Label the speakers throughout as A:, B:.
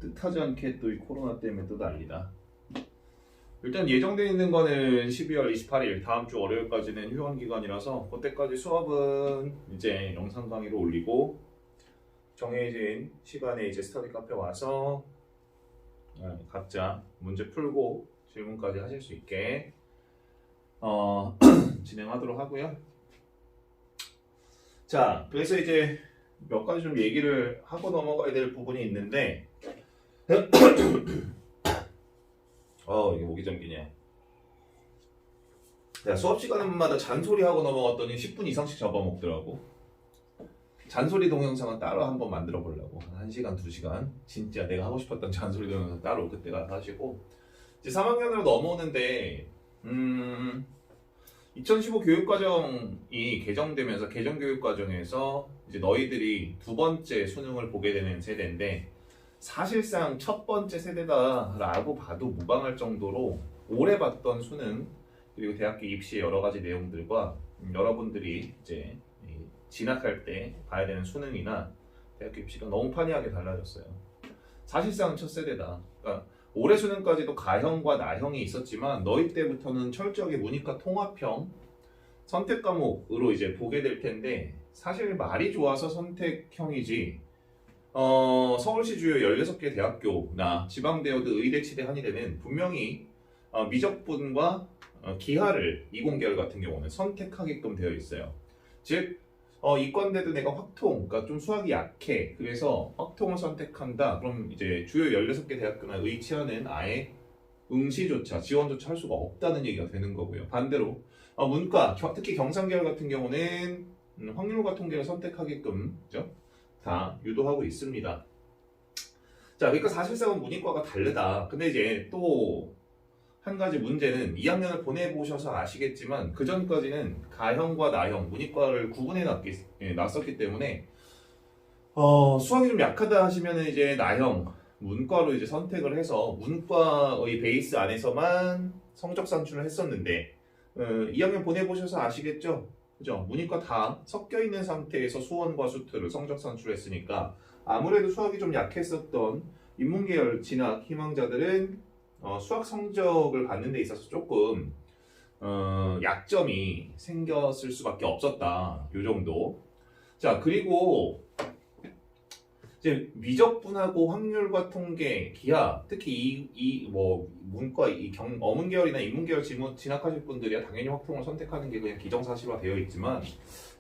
A: 뜻하지 않게 또 이 코로나 때문에 또 난리다. 일단 예정되어 있는 거는 12월 28일 다음 주 월요일까지는 휴원 기간이라서 그때까지 수업은 이제 영상 강의로 올리고 정해진 시간에 이제 스터디 카페 와서 각자 문제 풀고 질문까지 하실 수 있게 진행하도록 하고요. 자, 그래서 이제 몇 가지 좀 얘기를 하고 넘어가야 될 부분이 있는데 이게 목이 잠기냐. 수업 시간마다 잔소리하고 넘어갔더니 10분 이상씩 잡아먹더라고. 잔소리 동영상은 따로 한번 만들어 보려고. 1시간, 2시간. 진짜 내가 하고 싶었던 잔소리 동영상 따로 그때가 하시고. 이제 3학년으로 넘어오는데, 2015 교육과정이 개정되면서 개정교육과정에서 이제 너희들이 두 번째 수능을 보게 되는 세대인데, 사실상 첫 번째 세대다라고 봐도 무방할 정도로 오래 봤던 수능, 그리고 대학교 입시의 여러 가지 내용들과 여러분들이 이제 진학할 때 봐야 되는 수능이나 대학교 입시가 너무 판이하게 달라졌어요. 사실상 첫 세대다. 그러니까 올해 수능까지도 가형과 나형이 있었지만 너희 때부터는 철저하게 문이과 통합형 선택 과목으로 이제 보게 될 텐데, 사실 말이 좋아서 선택형이지 서울시 주요 16개 대학교나 지방대여도 의대, 치대, 한의대는 분명히 미적분과 기하를 이공계열 같은 경우는 선택하게끔 되어 있어요. 즉 이과인데도 내가 확통, 그러니까 좀 수학이 약해, 그래서 확통을 선택한다. 그럼 이제 주요 16개 대학교나 의치하는 아예 응시조차 지원조차 할 수가 없다는 얘기가 되는 거고요. 반대로 문과, 특히 경상계열 같은 경우는 확률과 통계를 선택하게끔, 그죠? 다 유도하고 있습니다. 자, 그러니까 사실상은 문이과가 다르다. 근데 이제 또 한 가지 문제는 2학년을 보내보셔서 아시겠지만 그 전까지는 가형과 나형, 문이과를 구분해 놨었기 때문에 수학이 좀 약하다 하시면 이제 나형, 문과로 이제 선택을 해서 문과의 베이스 안에서만 성적 산출을 했었는데 2학년 보내보셔서 아시겠죠? 그죠? 문이과 다 섞여 있는 상태에서 수원과 수투를 성적 산출했으니까 아무래도 수학이 좀 약했었던 인문계열 진학 희망자들은 수학 성적을 받는 데 있어서 조금 약점이 생겼을 수밖에 없었다. 요 정도. 자, 그리고 이제 미적분하고 확률과 통계, 기하, 특히 뭐 문과 어문계열이나 인문계열 진학하실 분들이야 당연히 확통을 선택하는 게 그냥 기정사실화 되어 있지만,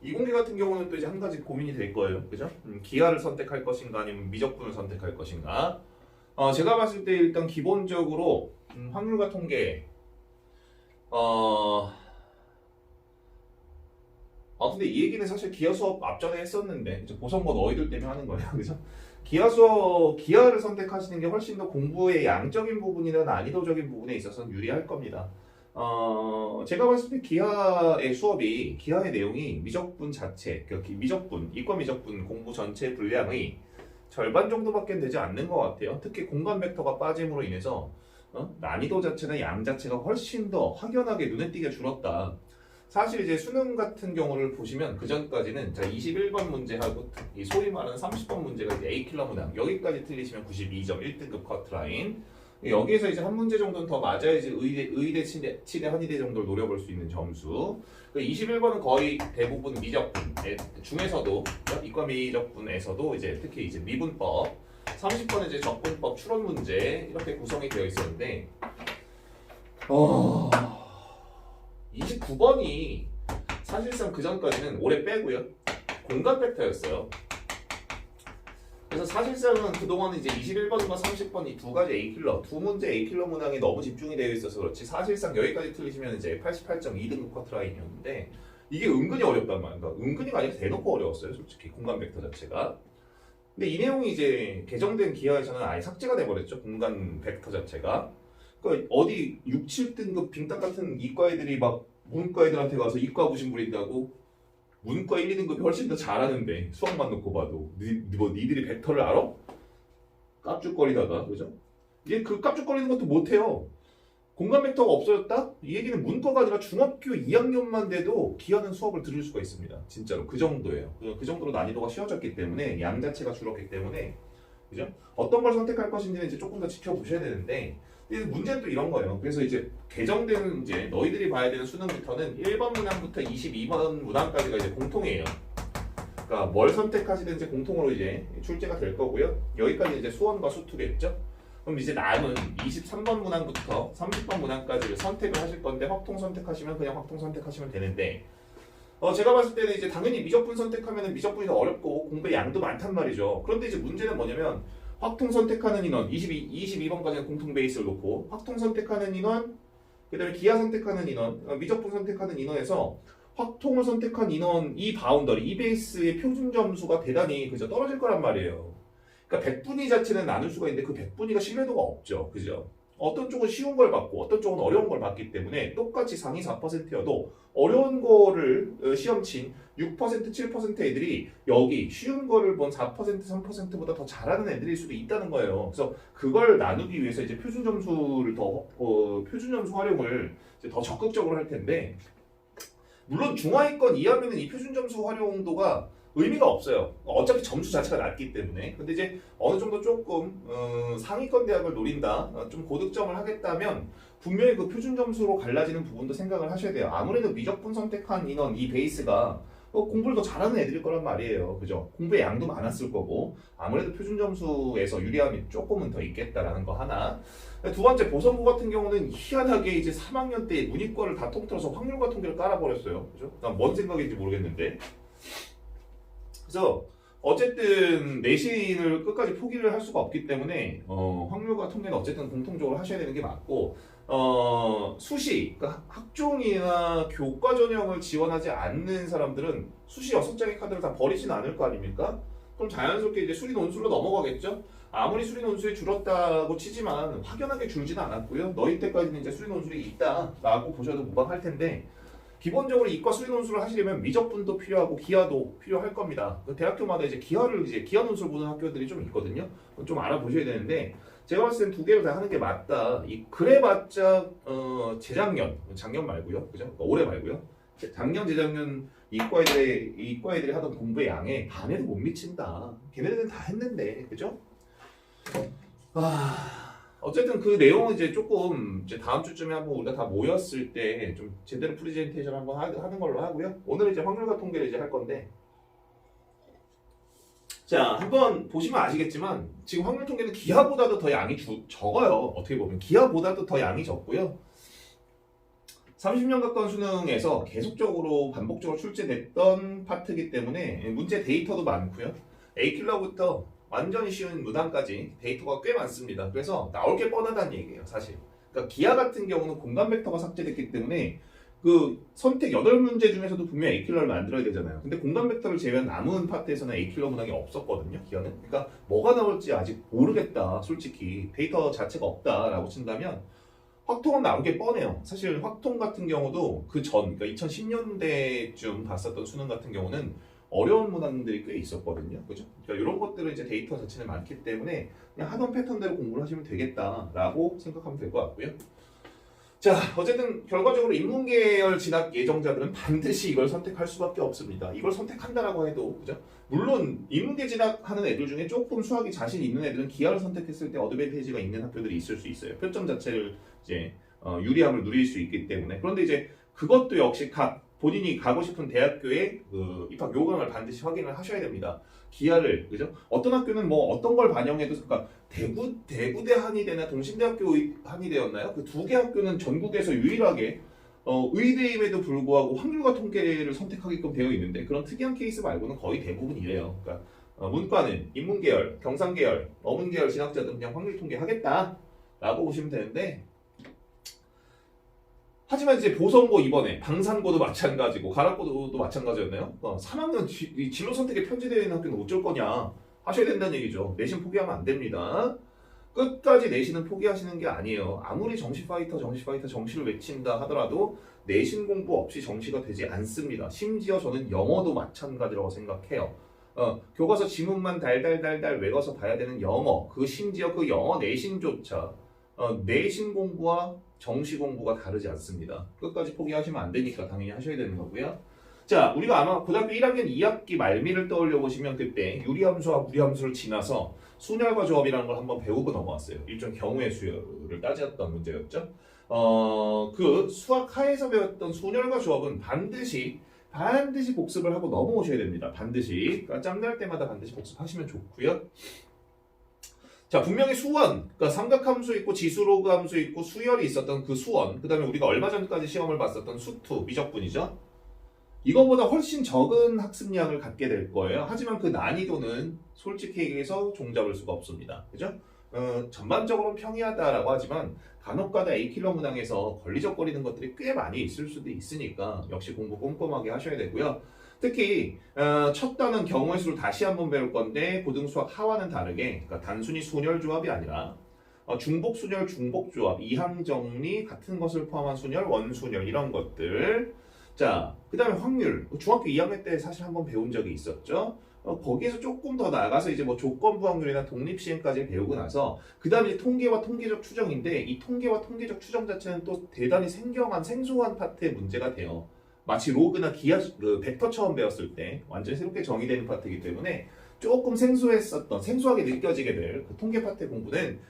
A: 이공계 같은 경우는 또 이제 한 가지 고민이 될 거예요. 그죠? 기하를 선택할 것인가 아니면 미적분을 선택할 것인가. 제가 봤을 때 일단 기본적으로 확률과 통계 근데 이 얘기는 사실 기하 수업 앞전에 했었는데, 그죠? 보성고 너희들 때문에 하는 거예요. 그죠? 기하를 선택하시는 게 훨씬 더 공부의 양적인 부분이나 난이도적인 부분에 있어서는 유리할 겁니다. 제가 봤을 때 기하의 내용이 미적분 자체, 이과 미적분 공부 전체 분량의 절반 정도밖에 되지 않는 것 같아요. 특히 공간 벡터가 빠짐으로 인해서 난이도 자체나 양 자체가 훨씬 더 확연하게 눈에 띄게 줄었다. 사실 이제 수능 같은 경우를 보시면 그 전까지는 21번 문제하고 이 소위 말하는 30번 문제가 이제 A킬러 문항, 여기까지 틀리시면 92점 1등급 커트라인. 여기에서 이제 한 문제 정도는 더 맞아야지 의대, 치대, 한의대 정도를 노려볼 수 있는 점수. 21번은 거의 대부분 미적분 중에서도, 이과 미적분에서도 이제 특히 이제 미분법, 30번은 이제 적분법 추론 문제 이렇게 구성이 되어 있었는데 29번이 사실상 그 전까지는 올해 빼고요, 공간 벡터였어요. 그래서 사실상은 그동안은 이제 21번과 30번 이 두 가지 A킬러, 두 문제 A킬러 문항이 너무 집중이 되어 있어서 그렇지, 사실상 여기까지 틀리시면 이제 88점 2등급 커트라인이었는데 이게 은근히 어렵단 말이야. 그러니까 은근히가 아니라 대놓고 어려웠어요, 솔직히 공간 벡터 자체가. 근데 이 내용이 이제 개정된 기하에서는 아예 삭제가 돼버렸죠, 공간 벡터 자체가. 그러니까 어디 6, 7등급 빙딱 같은 이과 애들이 막 문과 애들한테 가서 이과 부심 부린다고? 문과 1, 2등급이 훨씬 더 잘하는데 수학만 놓고 봐도 니들이 벡터를 알아? 깝죽거리다가, 그죠? 얘 그 깝죽거리는 것도 못해요. 공간 벡터가 없어졌다? 이 얘기는 문과가 아니라 중학교 2학년만 돼도 기하는 수업을 들을 수가 있습니다. 진짜로 그 정도예요. 그 정도로 난이도가 쉬워졌기 때문에, 양 자체가 줄었기 때문에 그죠? 어떤 걸 선택할 것인지는 이제 조금 더 지켜보셔야 되는데 문제는 또 이런 거예요. 그래서 이제 개정되는 이제 너희들이 봐야 되는 수능부터는 1번 문항부터 22번 문항까지가 이제 공통이에요. 그러니까 뭘 선택하시든지 공통으로 이제 출제가 될 거고요. 여기까지 이제 수원과 수투겠죠? 그럼 이제 남은 23번 문항부터 30번 문항까지를 선택을 하실 건데 확통 선택하시면 그냥 확통 선택하시면 되는데 제가 봤을 때는 이제 당연히 미적분 선택하면 미적분이 더 어렵고 공부의 양도 많단 말이죠. 그런데 이제 문제는 뭐냐면 확통 선택하는 인원 22번까지는 공통 베이스를 놓고 확통 선택하는 인원 그 다음에 기하 선택하는 인원 미적분 선택하는 인원에서 확통을 선택한 인원 이 바운더리 이 베이스의 표준 점수가 대단히 그죠 떨어질 거란 말이에요. 그러니까 100분위 자체는 나눌 수가 있는데 그 100분위가 신뢰도가 없죠. 그죠? 어떤 쪽은 쉬운 걸 받고 어떤 쪽은 어려운 걸 받기 때문에 똑같이 상위 4%여도 어려운 거를 시험 친 6% 7% 애들이 여기 쉬운 거를 본 4% 3%보다 더 잘하는 애들일 수도 있다는 거예요. 그래서 그걸 나누기 위해서 이제 표준 점수를 표준 점수 활용을 이제 더 적극적으로 할 텐데 물론 중하위권 이하면은 이 표준 점수 활용도가 의미가 없어요. 어차피 점수 자체가 낮기 때문에. 근데 이제 어느 정도 조금 상위권 대학을 노린다, 좀 고득점을 하겠다면 분명히 그 표준 점수로 갈라지는 부분도 생각을 하셔야 돼요. 아무래도 미적분 선택한 인원 이 베이스가 공부를 더 잘하는 애들일 거란 말이에요. 그죠? 공부의 양도 많았을 거고 아무래도 표준 점수에서 유리함이 조금은 더 있겠다라는 거 하나. 두 번째 보성고 같은 경우는 희한하게 이제 3학년 때 문이과를 다 통틀어서 확률과 통계를 깔아버렸어요. 그죠? 난 뭔 생각인지 모르겠는데. 그래서 어쨌든 내신을 끝까지 포기를 할 수가 없기 때문에 확률과 통계는 어쨌든 공통적으로 하셔야 되는 게 맞고 수시, 그러니까 학종이나 교과 전형을 지원하지 않는 사람들은 수시 6장의 카드를 다 버리진 않을 거 아닙니까? 그럼 자연스럽게 이제 수리 논술로 넘어가겠죠? 아무리 수리 논술이 줄었다고 치지만 확연하게 줄지는 않았고요. 너희 때까지는 이제 수리 논술이 있다라고 보셔도 무방할 텐데 기본적으로 이과 수리 논술을 하시려면 미적분도 필요하고 기하도 필요할 겁니다. 대학교마다 이제 기하 논술 보는 학교들이 좀 있거든요. 좀 알아보셔야 되는데 제가 봤을 땐 두 개를 다 하는 게 맞다. 그래봤자 작년 말고요, 그죠? 그러니까 올해 말고요. 작년 재작년 이과 애들이 하던 공부의 양에 반에도 못 미친다. 걔네들은 다 했는데, 그죠? 어쨌든 그 내용은 이제 조금 이제 다음 주쯤에 한번 우리가 다 모였을 때 좀 제대로 프레젠테이션 한번 하는 걸로 하고요. 오늘 이제 확률과 통계를 이제 할 건데, 자 한번 보시면 아시겠지만 지금 확률 통계는 기하보다도 더 양이 적어요. 어떻게 보면 기하보다도 더 양이 적고요. 30년 가까운 수능에서 계속적으로 반복적으로 출제됐던 파트이기 때문에 문제 데이터도 많고요. A킬러부터 완전히 쉬운 문항까지 데이터가 꽤 많습니다. 그래서 나올 게 뻔하다는 얘기예요, 사실. 그러니까 기하 같은 경우는 공간 벡터가 삭제됐기 때문에 그 선택 8문제 중에서도 분명 A킬러를 만들어야 되잖아요. 근데 공간 벡터를 제외한 남은 파트에서는 A킬러 문항이 없었거든요, 기하는. 그러니까 뭐가 나올지 아직 모르겠다, 솔직히. 데이터 자체가 없다라고 친다면 확통은 나온 게 뻔해요. 사실 확통 같은 경우도 그러니까 2010년대쯤 봤었던 수능 같은 경우는 어려운 문항들이 꽤 있었거든요. 그죠? 그러니까 이런 것들은 이제 데이터 자체는 많기 때문에 그냥 하던 패턴대로 공부를 하시면 되겠다라고 생각하면 될 것 같고요. 자, 어쨌든 결과적으로 인문계열 진학 예정자들은 반드시 이걸 선택할 수밖에 없습니다. 이걸 선택한다라고 해도, 그죠? 물론 인문계 진학하는 애들 중에 조금 수학이 자신 있는 애들은 기하를 선택했을 때 어드밴티지가 있는 학교들이 있을 수 있어요. 표점 자체를 이제 유리함을 누릴 수 있기 때문에. 그런데 이제 그것도 역시 본인이 가고 싶은 대학교의 그 입학 요강을 반드시 확인을 하셔야 됩니다. 기하를, 그죠? 어떤 학교는 뭐 어떤 걸 반영해도, 그러니까 대구대 한의대나 동신대학교 한의대였나요? 그 두 개 학교는 전국에서 유일하게 의대임에도 불구하고 확률과 통계를 선택하게끔 되어 있는데 그런 특이한 케이스 말고는 거의 대부분 이래요. 그러니까 문과는 인문계열, 경상계열, 어문계열 진학자들은 그냥 확률 통계 하겠다라고 보시면 되는데 하지만 이제 보성고 이번에 방산고도 마찬가지고 가락고도 마찬가지였나요? 3학년 진로 선택에 편제되어 있는 학교는 어쩔 거냐 하셔야 된다는 얘기죠. 내신 포기하면 안 됩니다. 끝까지 내신은 포기하시는 게 아니에요. 아무리 정시 파이터 정시를 외친다 하더라도 내신 공부 없이 정시가 되지 않습니다. 심지어 저는 영어도 마찬가지라고 생각해요. 교과서 지문만 달달달달 외워서 봐야 되는 영어, 심지어 그 영어 내신조차 내신 공부와 정시 공부가 다르지 않습니다. 끝까지 포기하시면 안 되니까 당연히 하셔야 되는 거고요. 자, 우리가 아마 고등학교 1학년 2학기 말미를 떠올려 보시면 그때 유리함수와 무리함수를 지나서 순열과 조합이라는 걸 한번 배우고 넘어왔어요. 일종 경우의 수를 따졌던 문제였죠. 그 수학 하에서 배웠던 순열과 조합은 반드시 복습을 하고 넘어오셔야 됩니다. 반드시. 그러니까 짬날 때마다 반드시 복습하시면 좋고요. 자, 분명히 수원, 그러니까 삼각함수 있고 지수로그 함수 있고 수열이 있었던 그 수원, 그 다음에 우리가 얼마 전까지 시험을 봤었던 수투, 미적분이죠. 이거보다 훨씬 적은 학습량을 갖게 될 거예요. 하지만 그 난이도는 솔직히 얘기해서 종잡을 수가 없습니다. 그죠? 전반적으로는 평이하다라고 하지만 간혹가다 A킬러 문항에서 걸리적거리는 것들이 꽤 많이 있을 수도 있으니까 역시 공부 꼼꼼하게 하셔야 되고요. 특히 첫 단은 경우의 수를 다시 한번 배울 건데 고등수학 하와는 다르게 그러니까 단순히 순열 조합이 아니라 중복 순열, 중복 조합, 이항 정리 같은 것을 포함한 순열, 원순열 이런 것들. 자, 그 다음에 확률. 중학교 2학년 때 사실 한번 배운 적이 있었죠. 거기에서 조금 더 나아가서 이제 뭐 조건부 확률이나 독립시행까지 배우고 나서 그 다음에 이제 통계와 통계적 추정인데 이 통계와 통계적 추정 자체는 또 대단히 생소한 파트의 문제가 돼요. 마치 로그나 벡터처럼 배웠을 때 완전히 새롭게 정의되는 파트이기 때문에 조금 생소하게 느껴지게 될 그 통계 파트 공부는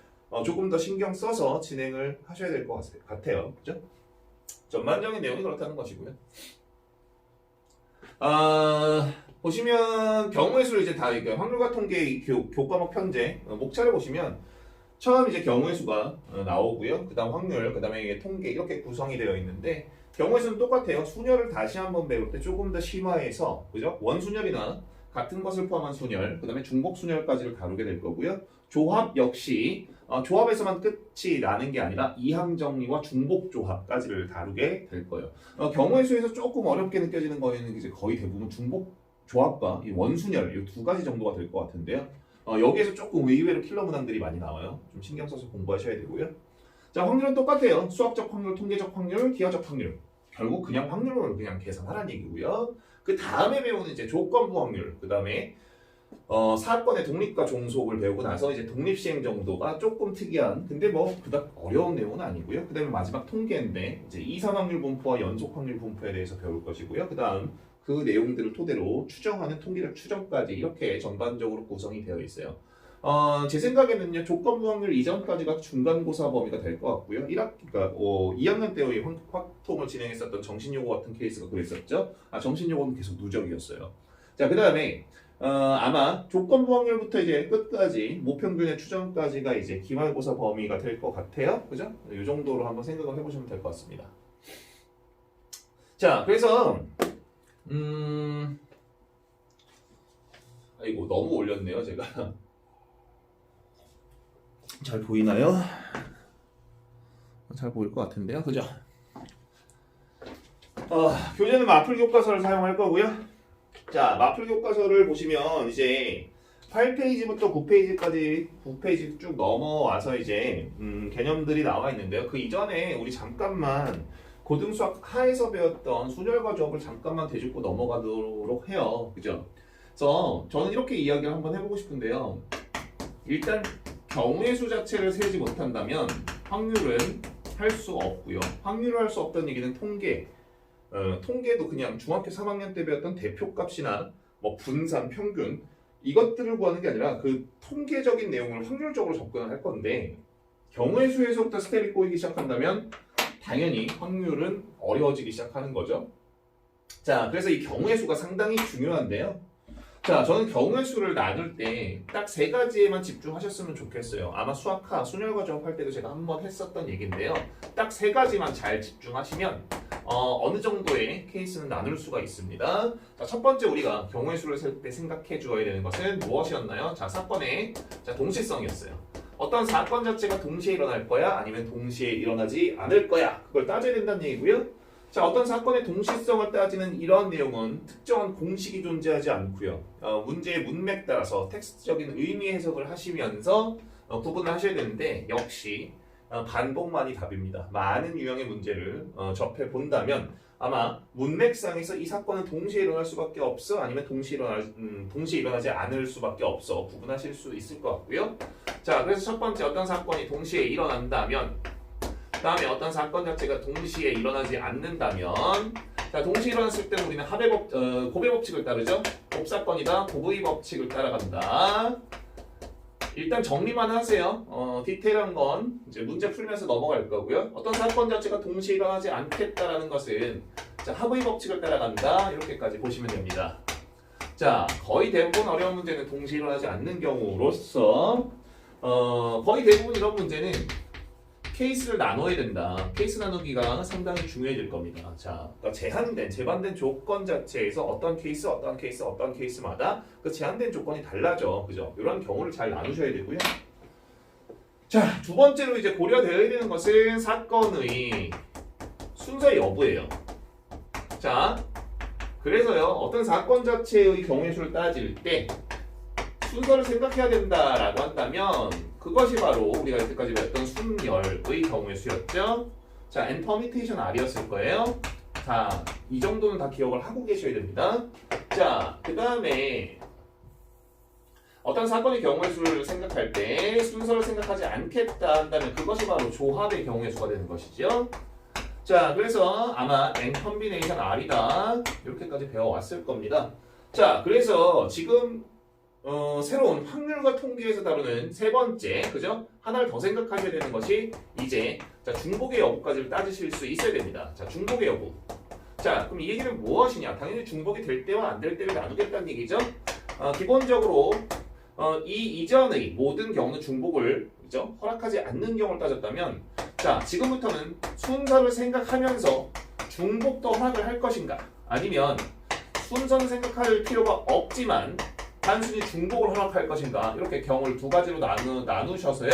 A: 조금 더 신경 써서 진행을 하셔야 될 것 같아요. 그죠? 전반적인 내용이 그렇다는 것이고요. 보시면 경우의 수를 이제 다 확률과 통계 교과목 편제 목차를 보시면 처음 이제 경우의 수가 나오고요. 그 다음 확률, 그 다음에 통계 이렇게 구성이 되어 있는데 경우의 수는 똑같아요. 순열을 다시 한번 배울 때 조금 더 심화해서 그죠? 원순열이나 같은 것을 포함한 순열, 그 다음에 중복 순열까지를 다루게 될 거고요. 조합 역시 조합에서만 끝이 나는 게 아니라 이항 정리와 중복 조합까지를 다루게 될 거예요. 경우의 수에서 조금 어렵게 느껴지는 거에는 이제 거의 대부분 중복 조합과 이 원순열 이 두 가지 정도가 될 것 같은데요. 여기에서 조금 의외로 킬러 문항들이 많이 나와요. 좀 신경 써서 공부하셔야 되고요. 자, 확률은 똑같아요. 수학적 확률, 통계적 확률, 기하적 확률. 결국 그냥 확률을 그냥 계산하라는 얘기고요. 그 다음에 배우는 이제 조건부 확률, 그 다음에 사건의 독립과 종속을 배우고 나서 이제 독립시행 정도가 조금 특이한, 근데 뭐 그닥 어려운 내용은 아니고요. 그 다음에 마지막 통계인데 이제 이산확률 분포와 연속확률 분포에 대해서 배울 것이고요. 그 다음 그 내용들을 토대로 추정하는 통계적 추정까지 이렇게 전반적으로 구성이 되어 있어요. 제 생각에는요, 조건부 확률 이전까지가 중간고사 범위가 될 것 같고요. 2학년 때의 확통을 진행했었던 정신요고 같은 케이스가 그랬었죠. 정신요고는 계속 누적이었어요. 자, 그 다음에 아마 조건부 확률부터 이제 끝까지 모평균의 추정까지가 이제 기말고사 범위가 될 것 같아요. 그죠? 이 정도로 한번 생각을 해보시면 될 것 같습니다. 자, 그래서 아이고 너무 올렸네요 제가. 잘 보이나요? 잘 보일 것 같은데요, 그죠? 교재는 마플 교과서를 사용할 거고요. 자, 마플 교과서를 보시면 이제 8페이지부터 9페이지 쭉 넘어와서 이제 개념들이 나와 있는데요. 그 이전에 우리 잠깐만 고등수학 하에서 배웠던 순열과 조합을 잠깐만 되짚고 넘어가도록 해요. 그죠? 그래서 저는 이렇게 이야기를 한번 해보고 싶은데요. 일단 경우의 수 자체를 세지 못한다면 확률은 할 수 없고요. 확률을 할 수 없다는 얘기는 통계도 그냥 중학교 3학년 때 배웠던 대표값이나 뭐 분산, 평균 이것들을 구하는 게 아니라 그 통계적인 내용을 확률적으로 접근을 할 건데 경우의 수에서부터 스텝이 꼬이기 시작한다면 당연히 확률은 어려워지기 시작하는 거죠. 자, 그래서 이 경우의 수가 상당히 중요한데요. 자, 저는 경우의 수를 나눌 때 딱 세 가지에만 집중하셨으면 좋겠어요. 아마 수학하, 순열과 조합할 때도 제가 한번 했었던 얘기인데요. 딱 세 가지만 잘 집중하시면 어느 정도의 케이스는 나눌 수가 있습니다. 자, 첫 번째 우리가 경우의 수를 셀 때 생각해 주어야 되는 것은 무엇이었나요? 자, 사건의 동시성이었어요. 어떤 사건 자체가 동시에 일어날 거야? 아니면 동시에 일어나지 않을 거야? 그걸 따져야 된다는 얘기고요. 자, 어떤 사건의 동시성을 따지는 이런 내용은 특정한 공식이 존재하지 않고요. 문제의 문맥 따라서 텍스트적인 의미 해석을 하시면서 구분을 하셔야 되는데 역시 반복만이 답입니다. 많은 유형의 문제를 접해 본다면 아마 문맥상에서 이 사건은 동시에 일어날 수밖에 없어 아니면 동시에 일어나지 않을 수밖에 없어 구분하실 수 있을 것 같고요. 자, 그래서 첫 번째 어떤 사건이 동시에 일어난다면, 다음에 어떤 사건 자체가 동시에 일어나지 않는다면, 자, 동시에 일어났을 때 우리는 곱의 법칙을 따르죠. 곱사건이다. 곱의 법칙을 따라간다. 일단 정리만 하세요. 디테일한 건 이제 문제 풀면서 넘어갈 거고요. 어떤 사건 자체가 동시에 일어나지 않겠다라는 것은 자, 합의 법칙을 따라간다. 이렇게까지 보시면 됩니다. 자, 거의 대부분 어려운 문제는 동시에 일어나지 않는 경우로서 거의 대부분 이런 문제는 케이스를 나눠야 된다. 케이스 나누기가 상당히 중요해질 겁니다. 자, 그러니까 제반된 조건 자체에서 어떤 케이스마다 그 제한된 조건이 달라져. 그죠? 이런 경우를 잘 나누셔야 되고요. 자, 두 번째로 이제 고려되어야 되는 것은 사건의 순서의 여부예요. 자, 그래서요, 어떤 사건 자체의 경우의 수를 따질 때 순서를 생각해야 된다라고 한다면 그것이 바로 우리가 여태까지 배웠던 순열의 경우의 수였죠. 자, n permutation r이었을 거예요. 자, 이 정도는 다 기억을 하고 계셔야 됩니다. 자, 그 다음에 어떤 사건의 경우의 수를 생각할 때 순서를 생각하지 않겠다 한다면 그것이 바로 조합의 경우의 수가 되는 것이죠. 자, 그래서 아마 n combination r이다. 이렇게까지 배워왔을 겁니다. 자, 그래서 지금 새로운 확률과 통계에서 다루는 세 번째, 그죠? 하나를 더 생각하셔야 되는 것이 이제 자, 중복의 여부까지 따지실 수 있어야 됩니다. 자, 중복의 여부. 자, 그럼 이 얘기는 무엇이냐? 당연히 중복이 될 때와 안 될 때를 나누겠다는 얘기죠. 기본적으로 이 이전의 모든 경우는 중복을 그죠? 허락하지 않는 경우를 따졌다면 자, 지금부터는 순서를 생각하면서 중복도 허락을 할 것인가? 아니면 순서는 생각할 필요가 없지만 단순히 중복을 허락할 것인가? 이렇게 경우를 두 가지로 나누셔서요.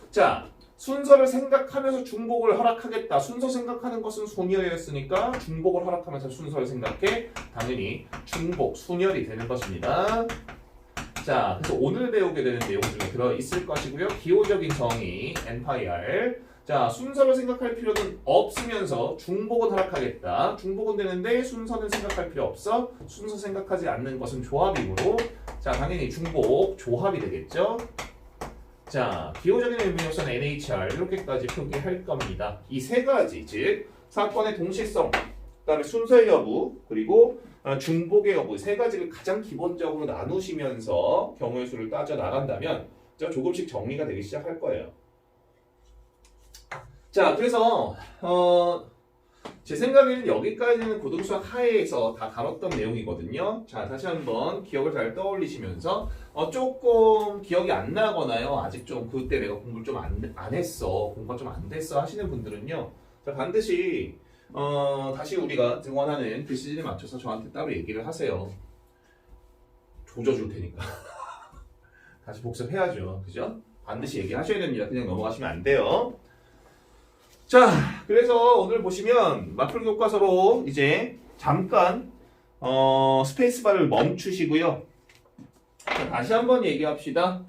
A: 자, 순서를 생각하면서 중복을 허락하겠다. 순서 생각하는 것은 순열이었으니까 중복을 허락하면서 순서를 생각해. 당연히 중복, 순열이 되는 것입니다. 자, 그래서 오늘 배우게 되는 내용 중에 들어있을 것이고요. 기호적인 정의, NPR. 자, 순서를 생각할 필요는 없으면서 중복은 허락하겠다. 중복은 되는데 순서는 생각할 필요 없어. 순서 생각하지 않는 것은 조합이므로 자, 당연히 중복, 조합이 되겠죠. 자, 기호적인 의미로서는 NHR 이렇게까지 표기할 겁니다. 이 세 가지, 즉 사건의 동시성, 그다음에 순서의 여부, 그리고 중복의 여부 세 가지를 가장 기본적으로 나누시면서 경우의 수를 따져 나간다면 조금씩 정리가 되기 시작할 거예요. 자, 그래서 제 생각에는 여기까지는 고등수학 하에서 다 다뤘던 내용이거든요. 자, 다시 한번 기억을 잘 떠올리시면서 조금 기억이 안 나거나요. 아직 좀 그때 내가 공부를 좀 안 했어, 공부가 좀 안 됐어 하시는 분들은요. 자, 반드시 다시 우리가 등원하는 그 시즌에 맞춰서 저한테 따로 얘기를 하세요. 조져줄 테니까. 다시 복습해야죠. 그죠? 반드시 얘기하셔야 됩니다. 그냥 넘어가시면 안 돼요. 자, 그래서 오늘 보시면 마플 교과서로 이제 잠깐 스페이스바를 멈추시고요. 자, 다시 한번 얘기합시다.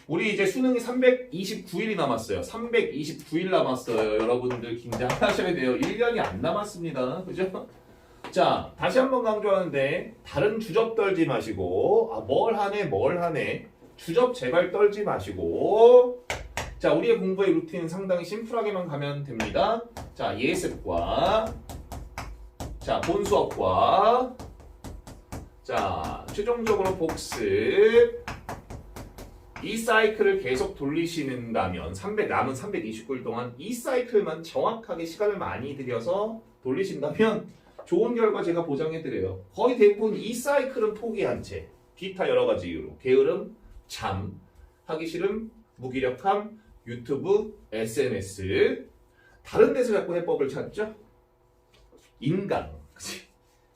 A: 우리 이제 수능이 329일이 남았어요. 329일 남았어요. 여러분들 긴장하셔야 돼요. 1년이 안 남았습니다. 그죠? 자, 다시 한번 강조하는데 다른 주접 떨지 마시고 뭘 하네 주접 제발 떨지 마시고 자, 우리의 공부의 루틴은 상당히 심플하게만 가면 됩니다. 자, 예습과 자, 본수업과 자, 최종적으로 복습 이 사이클을 계속 돌리신다면 남은 329일 동안 이 사이클만 정확하게 시간을 많이 들여서 돌리신다면 좋은 결과 제가 보장해드려요. 거의 대부분 이 사이클은 포기한 채 기타 여러 가지 이유로 게으름, 잠, 하기 싫음, 무기력함, 유튜브, SNS 다른 데서 자꾸 해법을 찾죠? 인강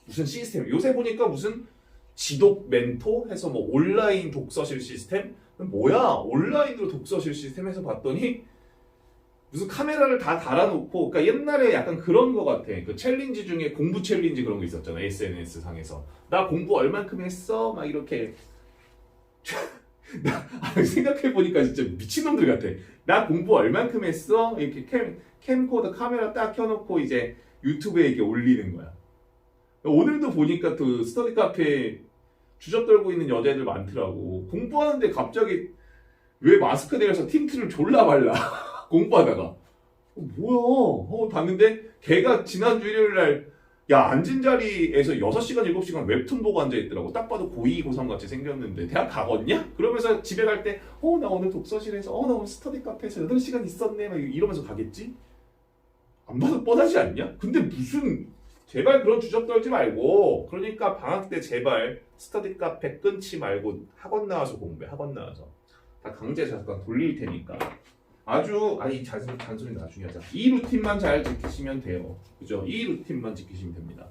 A: 무슨 시스템 요새 보니까 무슨 지독 멘토 해서 뭐 온라인 독서실 시스템 뭐야 온라인으로 독서실 시스템 해서 봤더니 무슨 카메라를 다 달아놓고 그러니까 옛날에 약간 그런 거 같아. 그 챌린지 중에 공부 챌린지 그런 거 있었잖아. SNS 상에서 나 공부 얼만큼 했어? 막 이렇게 생각해보니까 진짜 미친놈들 같아. 나 공부 얼만큼 했어? 이렇게 캠코더 카메라 딱 켜놓고 이제 유튜브에 이렇게 올리는 거야. 오늘도 보니까 또 스터디 카페에 주접 떨고 있는 여자애들 많더라고. 공부하는데 갑자기 왜 마스크 내려서 틴트를 졸라 발라. 공부하다가 뭐야? 봤는데 걔가 지난주 일요일날 야 앉은 자리에서 6시간 7시간 웹툰 보고 앉아있더라고. 딱 봐도 고2 고3 같이 생겼는데 대학 가겠냐? 그러면서 집에 갈 때 나 오늘 독서실에서 나 오늘 스터디 카페에서 8시간 있었네 막 이러면서 가겠지? 안 봐도 뻔하지 않냐? 근데 무슨 제발 그런 주접 떨지 말고 그러니까 방학 때 제발 스터디 카페 끊지 말고 학원 나와서 공부해. 학원 나와서 다 강제 잠깐 돌릴 테니까 아니 잔소리 나중에 하자. 이 루틴만 잘 지키시면 돼요. 그죠? 이 루틴만 지키시면 됩니다.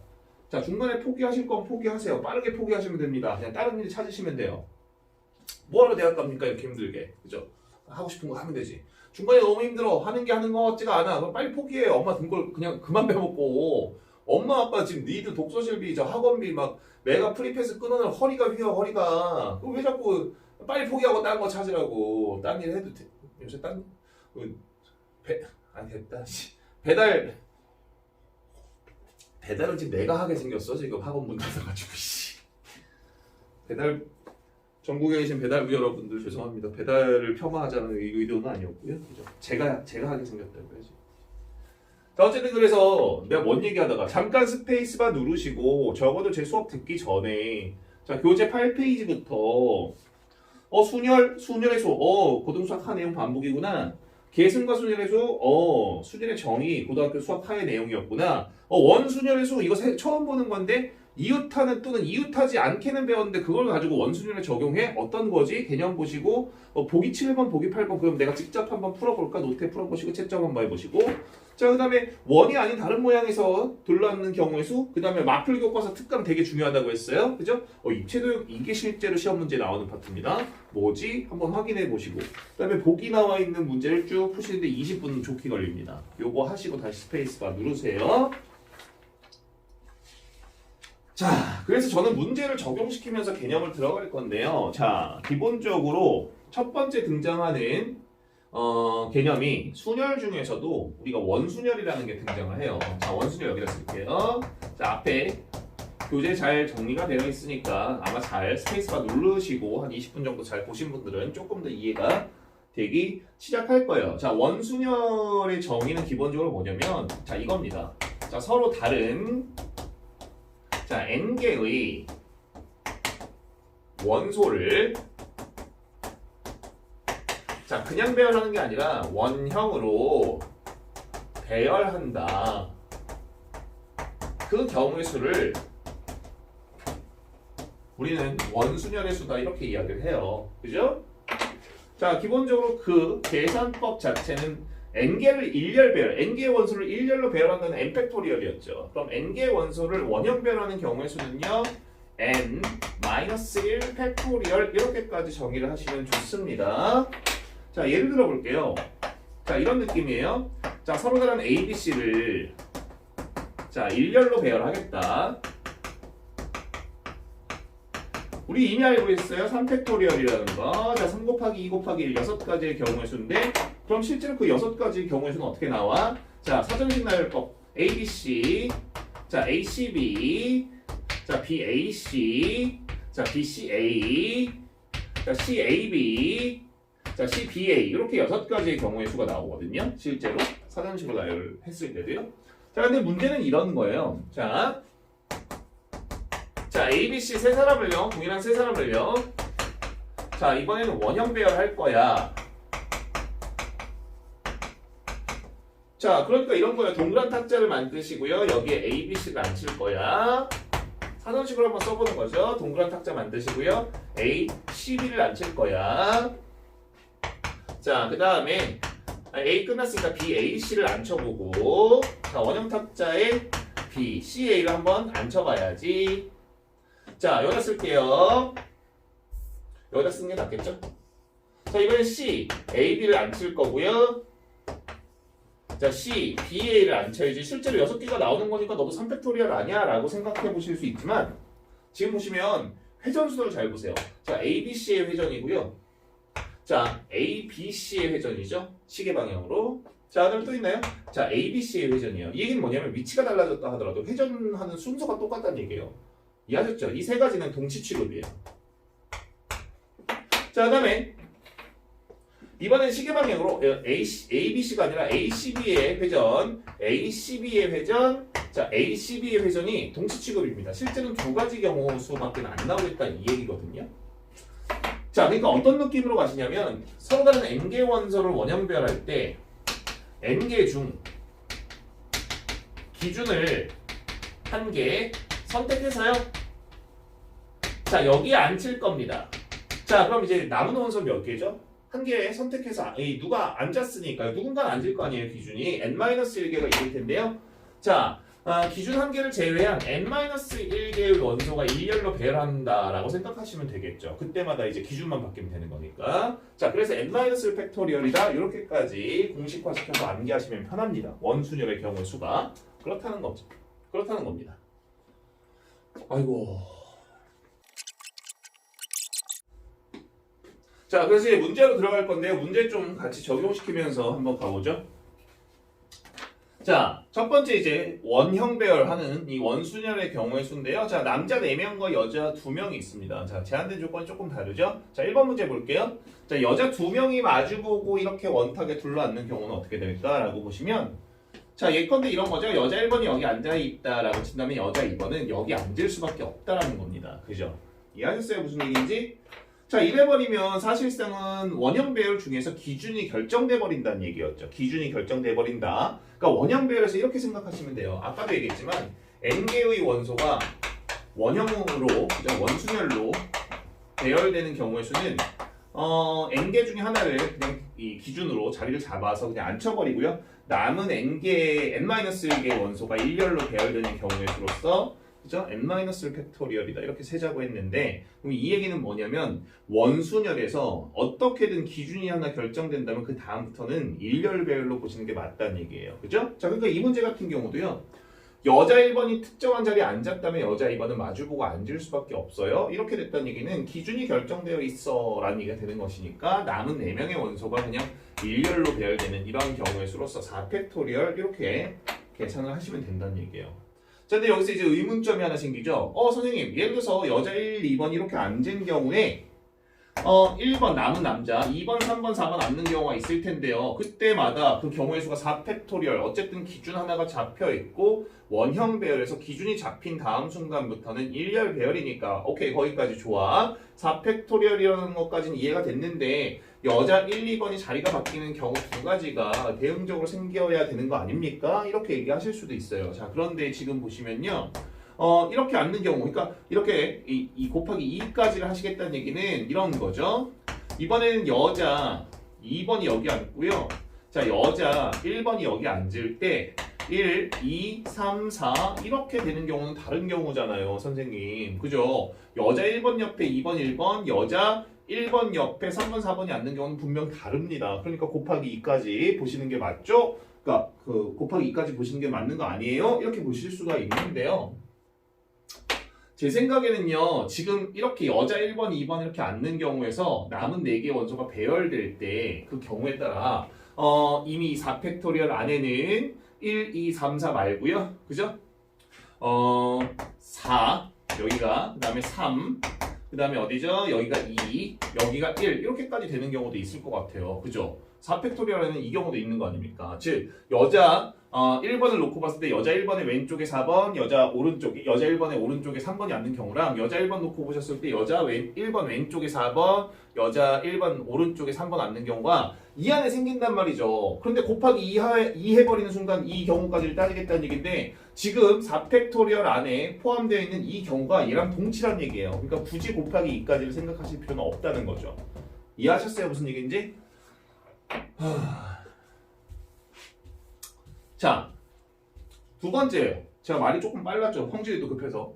A: 자 중간에 포기하실 건 포기하세요. 빠르게 포기하시면 됩니다. 그냥 다른 일 찾으시면 돼요. 뭐하러 대학 갑니까 이렇게 힘들게. 그죠? 하고 싶은 거 하면 되지. 중간에 너무 힘들어 하는 게 하는 거 같지가 않아. 그럼 빨리 포기해. 엄마 든 걸 그냥 그만 빼먹고 엄마 아빠 지금 니들 독서실비 저 학원비 막 매가 프리패스 끊어놓으면 허리가 휘어 허리가. 그럼 왜 자꾸 빨리 포기하고 다른 거 찾으라고. 딴 일 해도 돼. 요새 아니 됐다. 배달은 지금 내가 하게 생겼어. 지금 학원 문 닫아가지고 배달 전국에 계신 배달부 여러분들 죄송합니다. 배달을 폄하하자는 의도는 아니었고요. 그죠? 제가 하게 생겼다고요. 자 어쨌든 그래서 내가 뭔 얘기하다가 잠깐 스페이스바 누르시고 적어도 제 수업 듣기 전에 자 교재 8페이지부터 순열의 수 고등수학 하 내용 반복이구나. 계승과 순열의 수 순열의 정의 고등학교 수학 하의 내용이었구나. 원순열의 수 이거 처음 보는 건데 이웃하는 또는 이웃하지 않게는 배웠는데 그걸 가지고 원순열에 적용해? 어떤 거지? 개념 보시고 보기 7번 보기 8번 그럼 내가 직접 한번 풀어볼까? 노트에 풀어보시고 채점 한번 해보시고 자 그 다음에 원이 아닌 다른 모양에서 둘러앉는 경우의 수 그 다음에 마플 교과서 특강 되게 중요하다고 했어요. 그죠? 입체도형 이게 실제로 시험 문제 나오는 파트입니다. 뭐지? 한번 확인해 보시고 그 다음에 보기 나와 있는 문제를 쭉 푸시는데 20분 좋게 걸립니다. 요거 하시고 다시 스페이스바 누르세요. 자, 그래서 저는 문제를 적용시키면서 개념을 들어갈 건데요. 자, 기본적으로 첫 번째 등장하는 개념이 순열 중에서도 우리가 원순열이라는 게 등장을 해요. 자, 원순열 여기다 쓸게요. 자, 앞에 교재 잘 정리가 되어 있으니까 아마 잘 스페이스바 누르시고 한 20분 정도 잘 보신 분들은 조금 더 이해가 되기 시작할 거예요. 자, 원순열의 정의는 기본적으로 뭐냐면 자, 이겁니다. 자, 서로 다른 자, n개의 원소를 자, 그냥 배열하는 게 아니라 원형으로 배열한다. 그 경우의 수를 우리는 원순열의 수다 이렇게 이야기를 해요. 그죠? 자, 기본적으로 그 계산법 자체는 n개를 일렬 배열, n개의 원소를 일렬로 배열한다는 n팩토리얼이었죠. 그럼 n개의 원소를 원형 배열하는 경우의 수는요. n-1 팩토리얼 이렇게까지 정의를 하시면 좋습니다. 자, 예를 들어 볼게요. 자, 이런 느낌이에요. 자, 서로 다른 A, B, C를 자, 일렬로 배열하겠다. 우리 이미 알고 있어요. 3팩토리얼이라는 거. 자, 3 곱하기 2 곱하기 1 6가지의 경우의 수인데 그럼 실제로 그 6가지의 경우의 수는 어떻게 나와? 자, 사전식 나열법 A, B, C 자, A, C, B 자, B, A, C 자, B, C, A 자, C, A, B 자, C, B, A 이렇게 6가지의 경우의 수가 나오거든요. 실제로 사전식으로 나열했을 때도요. 자, 근데 문제는 이런 거예요. 자, A, B, C 세 사람을요. 동일한 세 사람을요. 자, 이번에는 원형 배열할 거야. 자, 그러니까 이런 거예요. 동그란 탁자를 만드시고요. 여기에 A, B, C를 앉힐 거야. 사전식으로 한번 써보는 거죠. 동그란 탁자 만드시고요. A, C, B를 앉힐 거야. 자, 그 다음에 A 끝났으니까 B, A, C를 앉혀보고 자, 원형 탁자에 B, C, A를 한번 앉혀봐야지. 자, 여기다 쓸게요. 여기다 쓰는 게 낫겠죠? 자, 이번엔 C, A, B를 앉힐 거고요. 자, C, B, A를 앉혀야지. 실제로 6개가 나오는 거니까 너도 3팩토리얼 아니야? 라고 생각해 보실 수 있지만 지금 보시면 회전수를 잘 보세요. 자, A, B, C의 회전이고요. 자, A, B, C의 회전이죠. 시계 방향으로. 자, 그럼 또 있나요? 자, A, B, C의 회전이에요. 이 얘기는 뭐냐면 위치가 달라졌다 하더라도 회전하는 순서가 똑같다는 얘기예요. 이해하셨죠? 이 세 가지는 동치 취급이에요. 자, 그 다음에 이번엔 시계 방향으로 ABC가 아니라 ACB의 회전, ACB의 회전, 자 ACB의 회전이 동시 취급입니다. 실제는 두 가지 경우 수밖에 안 나오겠다 이 얘기거든요. 자, 그러니까 어떤 느낌으로 가시냐면 서로 다른 n개 원소를 원형 배열할 때 n개 중 기준을 한 개 선택해서요. 자, 여기에 앉힐 겁니다. 자, 그럼 이제 남은 원소 몇 개죠? 한 개 선택해서 누가 앉았으니까 누군가 앉을 거 아니에요. 기준이 n-1개가 있을 텐데요. 자, 기준 한 개를 제외한 n-1개의 원소가 일렬로 배열한다라고 생각하시면 되겠죠. 그때마다 이제 기준만 바뀌면 되는 거니까. 자, 그래서 n-1 팩토리얼이다 이렇게까지 공식화시켜서 암기하시면 편합니다. 원순열의 경우의 수가 그렇다는 거죠. 그렇다는 겁니다. 아이고. 자, 그래서 이제 문제로 들어갈 건데요. 문제 좀 같이 적용시키면서 한번 가보죠. 자, 첫 번째 이제 원형 배열하는 이 원순열의 경우의 수인데요. 자, 남자 4명과 여자 2명이 있습니다. 자, 제한된 조건이 조금 다르죠? 자, 1번 문제 볼게요. 자, 여자 2명이 마주보고 이렇게 원탁에 둘러앉는 경우는 어떻게 될까라고 보시면 자, 예컨대 이런 거죠. 여자 1번이 여기 앉아있다라고 친다면 여자 2번은 여기 앉을 수밖에 없다라는 겁니다. 그죠? 이해하셨어요? 무슨 얘기인지? 자, 이래버리면 사실상은 원형 배열 중에서 기준이 결정돼 버린다는 얘기였죠. 기준이 결정돼 버린다. 그러니까 원형 배열에서 이렇게 생각하시면 돼요. 아까도 얘기했지만 n개의 원소가 원형으로, 원순열로 배열되는 경우의 수는 n개 중에 하나를 그냥 이 기준으로 자리를 잡아서 그냥 앉혀버리고요. 남은 n-1개의 원소가 일렬로 배열되는 경우의 수로서 그죠? n-1 팩토리얼이다 이렇게 세자고 했는데 그럼 이 얘기는 뭐냐면 원순열에서 어떻게든 기준이 하나 결정된다면 그 다음부터는 일렬 배열로 보시는 게 맞다는 얘기예요. 그죠? 자, 그러니까 이 문제 같은 경우도요. 여자 1번이 특정한 자리에 앉았다면 여자 2번은 마주보고 앉을 수밖에 없어요. 이렇게 됐다는 얘기는 기준이 결정되어 있어 라는 얘기가 되는 것이니까 남은 4명의 원소가 그냥 일렬로 배열되는 이런 경우의 수로서 4팩토리얼 이렇게 계산을 하시면 된다는 얘기예요. 자, 근데 여기서 이제 의문점이 하나 생기죠. 선생님, 예를 들어서 여자 1, 2번 이렇게 앉은 경우에 1번 남은 남자, 2번, 3번, 4번 앉는 경우가 있을 텐데요. 그때마다 그 경우의 수가 4팩토리얼, 어쨌든 기준 하나가 잡혀 있고 원형 배열에서 기준이 잡힌 다음 순간부터는 일렬 배열이니까 오케이, 거기까지 좋아. 4팩토리얼이라는 것까지는 이해가 됐는데 여자 1, 2번이 자리가 바뀌는 경우 두 가지가 대응적으로 생겨야 되는 거 아닙니까? 이렇게 얘기하실 수도 있어요. 자, 그런데 지금 보시면요. 이렇게 앉는 경우, 그러니까 이렇게 이 곱하기 2까지를 하시겠다는 얘기는 이런 거죠. 이번에는 여자 2번이 여기 앉고요. 자, 여자 1번이 여기 앉을 때 1, 2, 3, 4 이렇게 되는 경우는 다른 경우잖아요, 선생님. 그죠? 여자 1번 옆에 2번, 1번, 여자 1번 옆에 3번, 4번이 앉는 경우는 분명 다릅니다. 그러니까 곱하기 2까지 보시는 게 맞죠? 그러니까 그 곱하기 2까지 보시는 게 맞는 거 아니에요? 이렇게 보실 수가 있는데요. 제 생각에는요, 지금 이렇게 여자 1번, 2번 이렇게 앉는 경우에서 남은 4개의 원소가 배열될 때 그 경우에 따라 이미 4팩토리얼 안에는 1, 2, 3, 4 말고요. 그죠? 4 여기가 그 다음에 3 그 다음에 어디죠? 여기가 2 여기가 1 이렇게까지 되는 경우도 있을 것 같아요. 그죠? 4팩토리얼에는 이 경우도 있는 거 아닙니까? 즉 여자 1번을 놓고 봤을 때 여자 1번의 왼쪽에 4번, 여자 1번의 오른쪽에 3번이 앉는 경우랑 여자 1번 놓고 보셨을 때 여자 1번 왼쪽에 4번, 여자 1번 오른쪽에 3번 앉는 경우가 이 안에 생긴단 말이죠. 그런데 곱하기 2 해버리는 순간 이 경우까지를 따지겠다는 얘기인데 지금 4팩토리얼 안에 포함되어 있는 이 경우가 얘랑 동치란 얘기예요. 그러니까 굳이 곱하기 2까지를 생각하실 필요는 없다는 거죠. 이해하셨어요? 무슨 얘기인지? 자, 두 번째예요. 제가 말이 조금 빨랐죠. 성질이 급해서.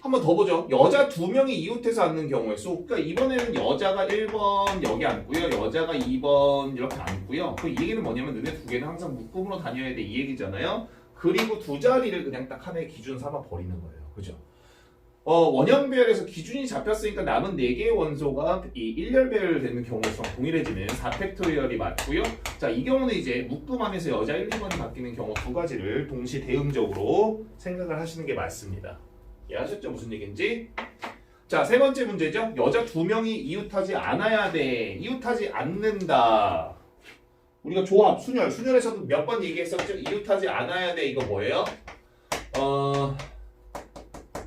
A: 한번 더 보죠. 여자 2명이 이웃해서 앉는 경우의 수. 그러니까 이번에는 여자가 1번 여기 앉고요. 여자가 2번 이렇게 앉고요. 그 얘기는 뭐냐면 너네 두 개는 항상 묶음으로 다녀야 돼 이 얘기잖아요. 그리고 두 자리를 그냥 딱 하나의 기준 삼아 버리는 거예요. 그죠? 원형 배열에서 기준이 잡혔으니까 남은 4개의 원소가 이 일렬 배열되는 경우의 수랑 동일해지는 4팩토리얼이 맞고요. 자, 이 경우는 이제 묶음 안에서 여자 1, 2번이 바뀌는 경우 두 가지를 동시 대응적으로 생각을 하시는 게 맞습니다. 이해하셨죠? 무슨 얘기인지? 자, 세 번째 문제죠. 여자 두 명이 이웃하지 않아야 돼. 이웃하지 않는다. 우리가 조합, 순열에서도 몇 번 얘기했었죠. 이웃하지 않아야 돼. 이거 뭐예요?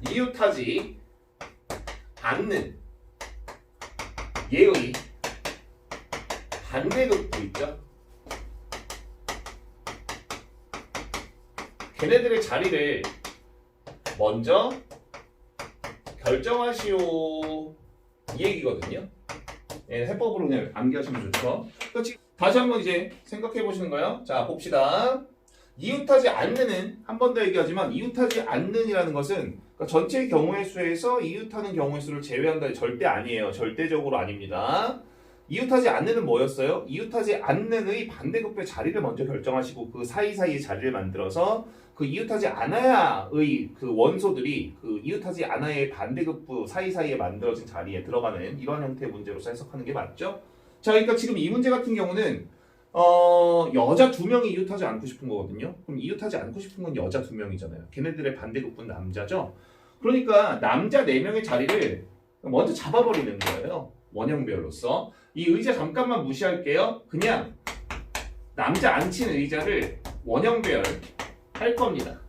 A: 이웃하지 않는 예의 반대급부 있죠. 걔네들의 자리를 먼저 결정하시오 이 얘기거든요. 예, 해법으로 그냥 암기하시면 좋죠. 다시 한번 이제 생각해 보시는 거예요. 자, 봅시다. 이웃하지 않는은 한 번 더 얘기하지만 이웃하지 않는이라는 것은 그러니까 전체 경우의 수에서 이웃하는 경우의 수를 제외한다 절대 아니에요. 절대적으로 아닙니다. 이웃하지 않는은 뭐였어요? 이웃하지 않는의 반대급부의 자리를 먼저 결정하시고 그 사이사이의 자리를 만들어서 그 이웃하지 않아야의 그 원소들이 그 이웃하지 않아야의 반대급부 사이사이에 만들어진 자리에 들어가는 이런 형태의 문제로서 해석하는 게 맞죠? 자, 그러니까 지금 이 문제 같은 경우는 여자 두 명이 이웃하지 않고 싶은 거거든요. 그럼 이웃하지 않고 싶은 건 여자 두 명이잖아요. 걔네들의 반대급부는 남자죠. 그러니까 남자 네 명의 자리를 먼저 잡아버리는 거예요. 원형배열로서. 이 의자 잠깐만 무시할게요. 그냥 남자 앉힌 의자를 원형배열 할 겁니다.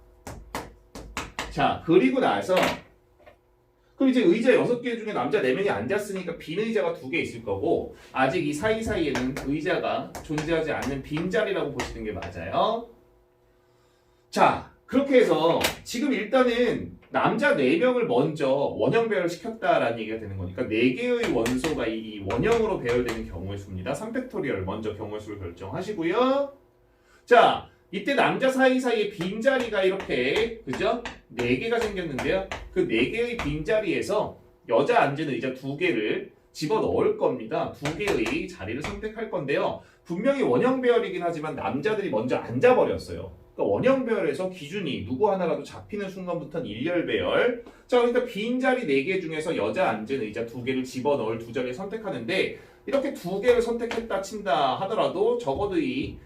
A: 자, 그리고 나서 그럼 이제 의자 6개 중에 남자 4명이 앉았으니까 빈 의자가 2개 있을 거고 아직 이 사이사이에는 의자가 존재하지 않는 빈자리라고 보시는 게 맞아요. 자, 그렇게 해서 지금 일단은 남자 4명을 먼저 원형 배열 시켰다라는 얘기가 되는 거니까 4개의 원소가 이 원형으로 배열되는 경우의 수입니다. 3팩토리얼 먼저 경우의 수를 결정하시고요. 자, 이때 남자 사이사이에 빈자리가 이렇게 그죠? 4개가 생겼는데요. 그 4개의 빈자리에서 여자 앉은 의자 2개를 집어넣을 겁니다. 2개의 자리를 선택할 건데요. 분명히 원형 배열이긴 하지만 남자들이 먼저 앉아버렸어요. 그러니까 원형 배열에서 기준이 누구 하나라도 잡히는 순간부터는 일렬 배열. 자, 그러니까 빈자리 4개 중에서 여자 앉은 의자 2개를 집어넣을 2자리를 선택하는데 이렇게 2개를 선택했다 친다 하더라도 적어도 이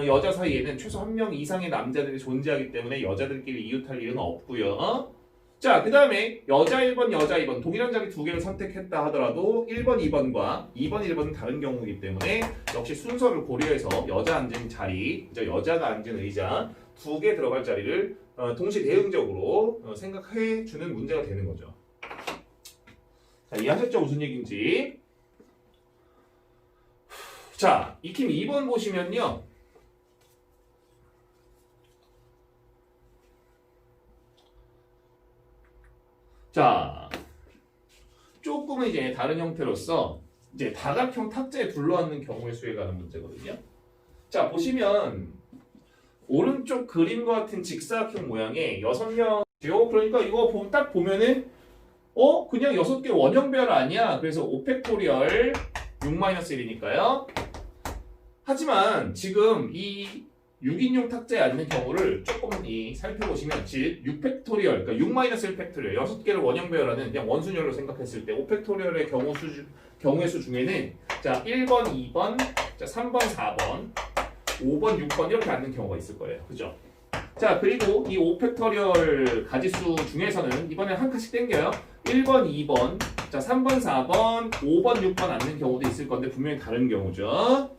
A: 여자 사이에는 최소 1명 이상의 남자들이 존재하기 때문에 여자들끼리 이웃할 일은 없고요. 자, 그 다음에 여자 1번, 여자 2번 동일한 자리 2개를 선택했다 하더라도 1번, 2번과 2번, 1번은 다른 경우이기 때문에 역시 순서를 고려해서 여자 앉은 자리, 여자가 앉은 의자 2개 들어갈 자리를 동시 대응적으로 생각해 주는 문제가 되는 거죠. 자, 이해하셨죠? 무슨 얘기인지. 자, 익힘 2번 보시면요. 자, 조금은 이제 다른 형태로서 이제 다각형 탁자에 둘러앉는 경우의 수에 관한 문제거든요. 자, 보시면 오른쪽 그림과 같은 직사각형 모양의 6명 그러니까 이거 딱 보면은 그냥 6개 원형 배열 아니야. 그래서 5팩토리얼 6-1이니까요. 하지만 지금 이 6인용 탁자에 앉는 경우를 조금 살펴보시면 즉 6팩토리얼, 그러니까 6-1팩토리얼 6개를 원형 배열하는 그냥 원순열로 생각했을 때 5팩토리얼의 경우의 수 중에는 자 1번, 2번, 자 3번, 4번, 5번, 6번 이렇게 앉는 경우가 있을 거예요. 그죠? 자, 그리고 이 5팩토리얼 가지수 중에서는 이번에 한 칸씩 땡겨요. 1번, 2번, 자 3번, 4번, 5번, 6번 앉는 경우도 있을 건데 분명히 다른 경우죠.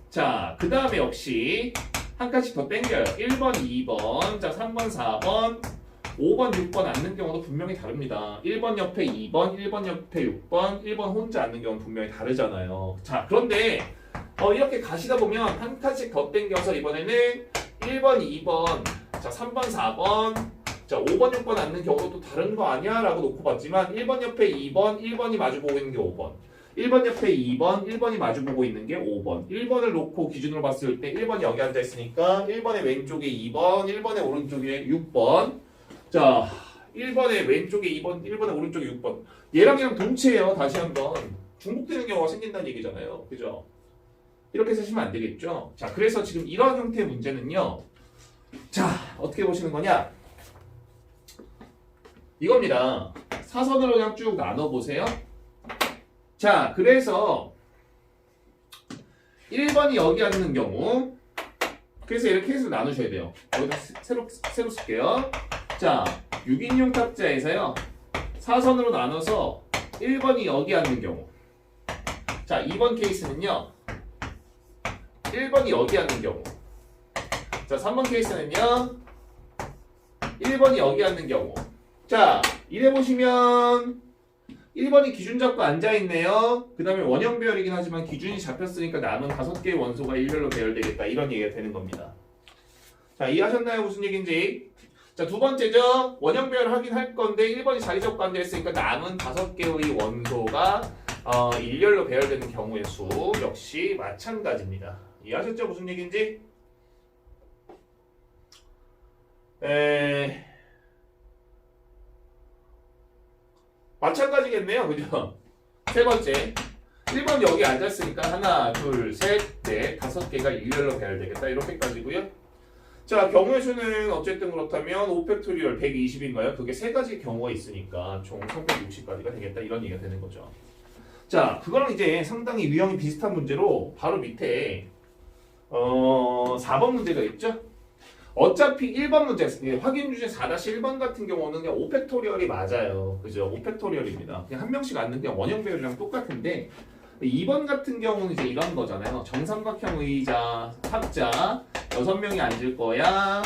A: 자, 그 다음에 역시 한 칸씩 더 땡겨요. 1번, 2번, 자 3번, 4번, 5번, 6번 앉는 경우도 분명히 다릅니다. 1번 옆에 2번, 1번 옆에 6번, 1번 혼자 앉는 경우는 분명히 다르잖아요. 자, 그런데 이렇게 가시다 보면 한 칸씩 더 땡겨서 이번에는 1번, 2번, 자 3번, 4번, 자 5번, 6번 앉는 경우도 또 다른 거 아니야? 라고 놓고 봤지만 1번 옆에 2번, 1번이 마주보고 있는 게 5번 1번 옆에 2번, 1번이 마주보고 있는 게 5번 1번을 놓고 기준으로 봤을 때 1번이 여기 앉아있으니까 1번의 왼쪽에 2번, 1번의 오른쪽에 6번 자 1번의 왼쪽에 2번, 1번의 오른쪽에 6번 얘랑 동체예요. 다시 한번 중복되는 경우가 생긴다는 얘기잖아요. 그죠? 이렇게 쓰시면 안 되겠죠? 자, 그래서 지금 이런 형태의 문제는요. 자, 어떻게 보시는 거냐? 이겁니다. 사선으로 그냥 쭉 나눠보세요. 자, 그래서 1번이 여기 앉는 경우 그래서 이렇게 해서 나누셔야 돼요. 여기다 새로 쓸게요. 자, 6인용 탁자에서요. 사선으로 나눠서 1번이 여기 앉는 경우. 자, 2번 케이스는요. 1번이 여기 앉는 경우. 자, 3번 케이스는요. 1번이 여기 앉는 경우. 자, 이래 보시면 1번이 기준 잡고 앉아있네요. 그 다음에 원형 배열이긴 하지만 기준이 잡혔으니까 남은 5개의 원소가 일렬로 배열되겠다. 이런 얘기가 되는 겁니다. 자, 이해하셨나요? 무슨 얘기인지. 자, 두 번째죠. 원형 배열 확인할 건데 1번이 자리 잡고 앉아있으니까 남은 5개의 원소가 일렬로 배열되는 경우의 수 역시 마찬가지입니다. 이해하셨죠? 무슨 얘기인지? 마찬가지겠네요. 그죠? 세 번째. 1번 여기 앉았으니까 하나, 둘, 셋, 넷, 5개가 일렬로 배열되겠다. 이렇게까지고요. 자, 경우의 수는 어쨌든 그렇다면 5팩토리얼 120인가요? 그게 세 가지 경우가 있으니까 총 360까지가 되겠다. 이런 얘기가 되는 거죠. 자, 그거랑 이제 상당히 유형이 비슷한 문제로 바로 밑에 4번 문제가 있죠? 어차피 1번 문제, 확인 주제 4-1번 같은 경우는 그냥 5팩토리얼이 맞아요. 그죠? 5팩토리얼입니다. 그냥 한 명씩 앉는 그냥 원형 배열이랑 똑같은데 2번 같은 경우는 이제 이런 거잖아요. 정삼각형 의자, 탁자 6명이 앉을 거야.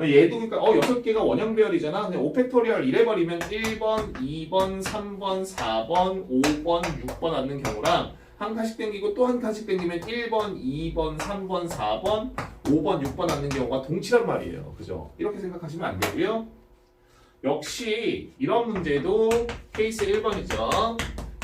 A: 얘도 그러니까 6개가 원형 배열이잖아. 그냥 5팩토리얼 이래버리면 1번, 2번, 3번, 4번, 5번, 6번 앉는 경우랑 한 칸씩 당기고 또 한 칸씩 당기면 1번, 2번, 3번, 4번, 5번, 6번 앉는 경우가 동치란 말이에요. 그죠? 이렇게 생각하시면 안 되고요. 역시 이런 문제도 케이스 1번이죠.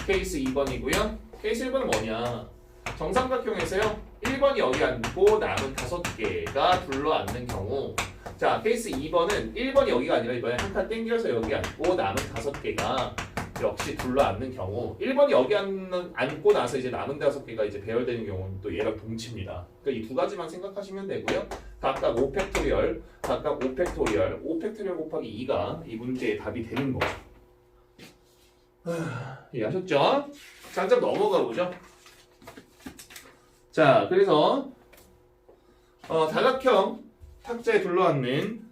A: 케이스 2번이고요. 케이스 1번은 뭐냐? 정삼각형에서요. 1번이 여기 앉고 남은 5개가 둘러 앉는 경우. 자, 케이스 2번은 1번이 여기가 아니라 이번에 한 칸 당겨서 여기 앉고 남은 5개가 역시 둘러 앉는 경우. 1번이 여기 앉고 나서 이제 남은 5개가 이제 배열되는 경우는 또 얘랑 동치입니다. 그러니까 이 두 가지만 생각하시면 되고요. 각각 5팩토리얼, 각각 5팩토리얼, 5팩토리얼 곱하기 2가 이 문제의 답이 되는 거죠. 이해하셨죠? 자, 한점 넘어가 보죠. 자, 그래서 다각형 탁자에 둘러앉는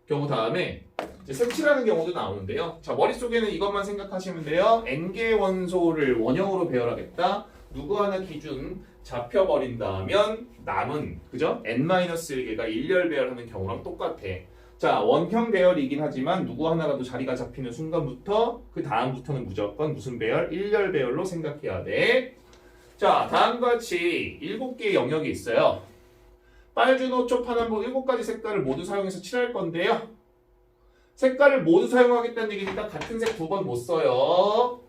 A: 경우 다음에 이제 색칠하는 경우도 나오는데요. 자, 머릿속에는 이것만 생각하시면 돼요. n개의 원소를 원형으로 배열하겠다. 누구 하나 기준 잡혀버린다면 남은, 그죠? n-1개가 일렬 배열하는 경우랑 똑같아. 자, 원형 배열이긴 하지만 누구 하나라도 자리가 잡히는 순간부터 그 다음부터는 무조건 무슨 배열? 일렬 배열로 생각해야 돼. 자, 다음과 같이 7개의 영역이 있어요. 빨주노, 초, 파남보 7가지 색깔을 모두 사용해서 칠할 건데요. 색깔을 모두 사용하겠다는 얘기니까 같은 색 2번 못 써요.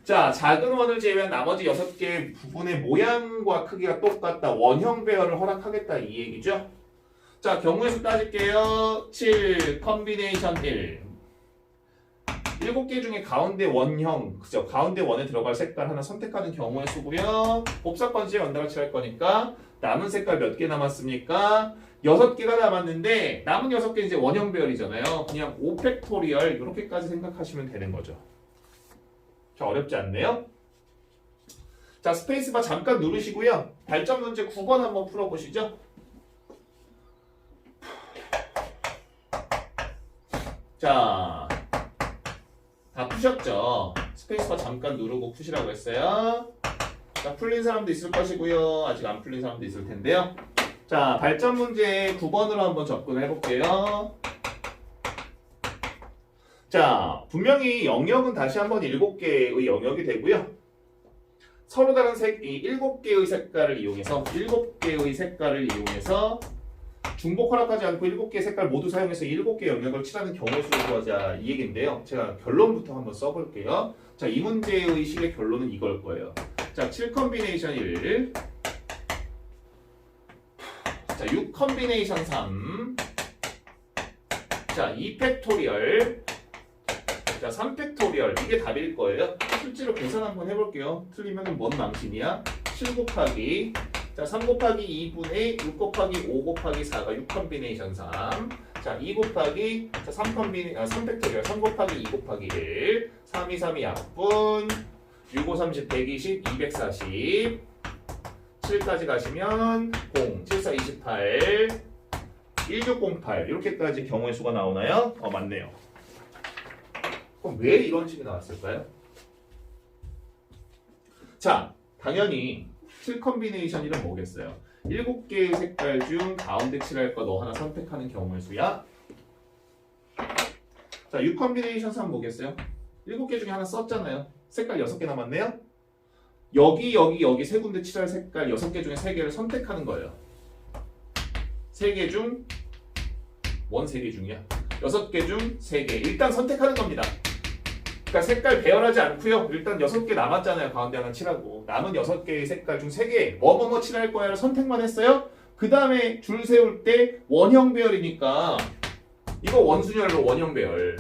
A: 자, 작은 원을 제외한 나머지 6개의 부분의 모양과 크기가 똑같다. 원형 배열을 허락하겠다 이 얘기죠. 자, 경우의 수 따질게요. 7 컨비네이션 1. 7개 중에 가운데 원형, 그죠? 가운데 원에 들어갈 색깔 하나 선택하는 경우의 수고요. 곱사건지에 연달아 칠할 거니까 남은 색깔 몇 개 남았습니까? 6개가 남았는데 남은 6개 이제 원형 배열이잖아요. 그냥 5팩토리얼 이렇게까지 생각하시면 되는 거죠. 자, 어렵지 않네요? 자, 스페이스바 잠깐 누르시고요. 발전 문제 9번 한번 풀어보시죠. 자, 다 푸셨죠? 스페이스바 잠깐 누르고 푸시라고 했어요. 자, 풀린 사람도 있을 것이고요. 아직 안 풀린 사람도 있을 텐데요. 자, 발전 문제 9번으로 한번 접근해 볼게요. 자, 분명히 영역은 다시 한번 7개의 영역이 되고요. 서로 다른 이 7개의 색깔을 이용해서 중복 허락하지 않고 7개의 색깔 모두 사용해서 7개의 영역을 칠하는 경우의 수를 구하자 이 얘기인데요. 제가 결론부터 한번 써볼게요. 자, 이 문제의 식의 결론은 이걸 거예요. 자, 7 컨비네이션 1. 자, 6 컨비네이션 3. 자, 2 팩토리얼. 자, 3 팩토리얼. 이게 답일 거예요. 실제로 계산 한번 해볼게요. 틀리면 뭔 망신이야? 7 곱하기. 자, 3 곱하기 2분의 6 곱하기 5 곱하기 4가 6 컨비네이션 3. 자, 2 곱하기. 자, 3 팩토리얼. 3 곱하기 2 곱하기 1. 3, 2, 3이 약분. 6, 5, 30, 120, 240. 7까지 가시면 0, 7, 4, 28, 1608 이렇게까지 경우의 수가 나오나요? 맞네요. 그럼 왜 이런 식이 나왔을까요? 자, 당연히 7 컨비네이션이란 뭐겠어요? 7개의 색깔 중 가운데 칠할 거 너 하나 선택하는 경우의 수야. 자, 6 컨비네이션 3 뭐겠어요? 7개 중에 하나 썼잖아요. 색깔 6개 남았네요. 여기 세 군데 칠할 색깔 6개 중에 3개를 선택하는 거예요. 3개 중, 뭔 3개 중이야? 6개 중 3개. 일단 선택하는 겁니다. 그러니까 색깔 배열하지 않고요. 일단 6개 남았잖아요. 가운데 하나 칠하고. 남은 6개의 색깔 중 3개. 뭐뭐뭐 칠할 거야를 선택만 했어요. 그 다음에 줄 세울 때 원형 배열이니까 이거 원순열로 원형 배열.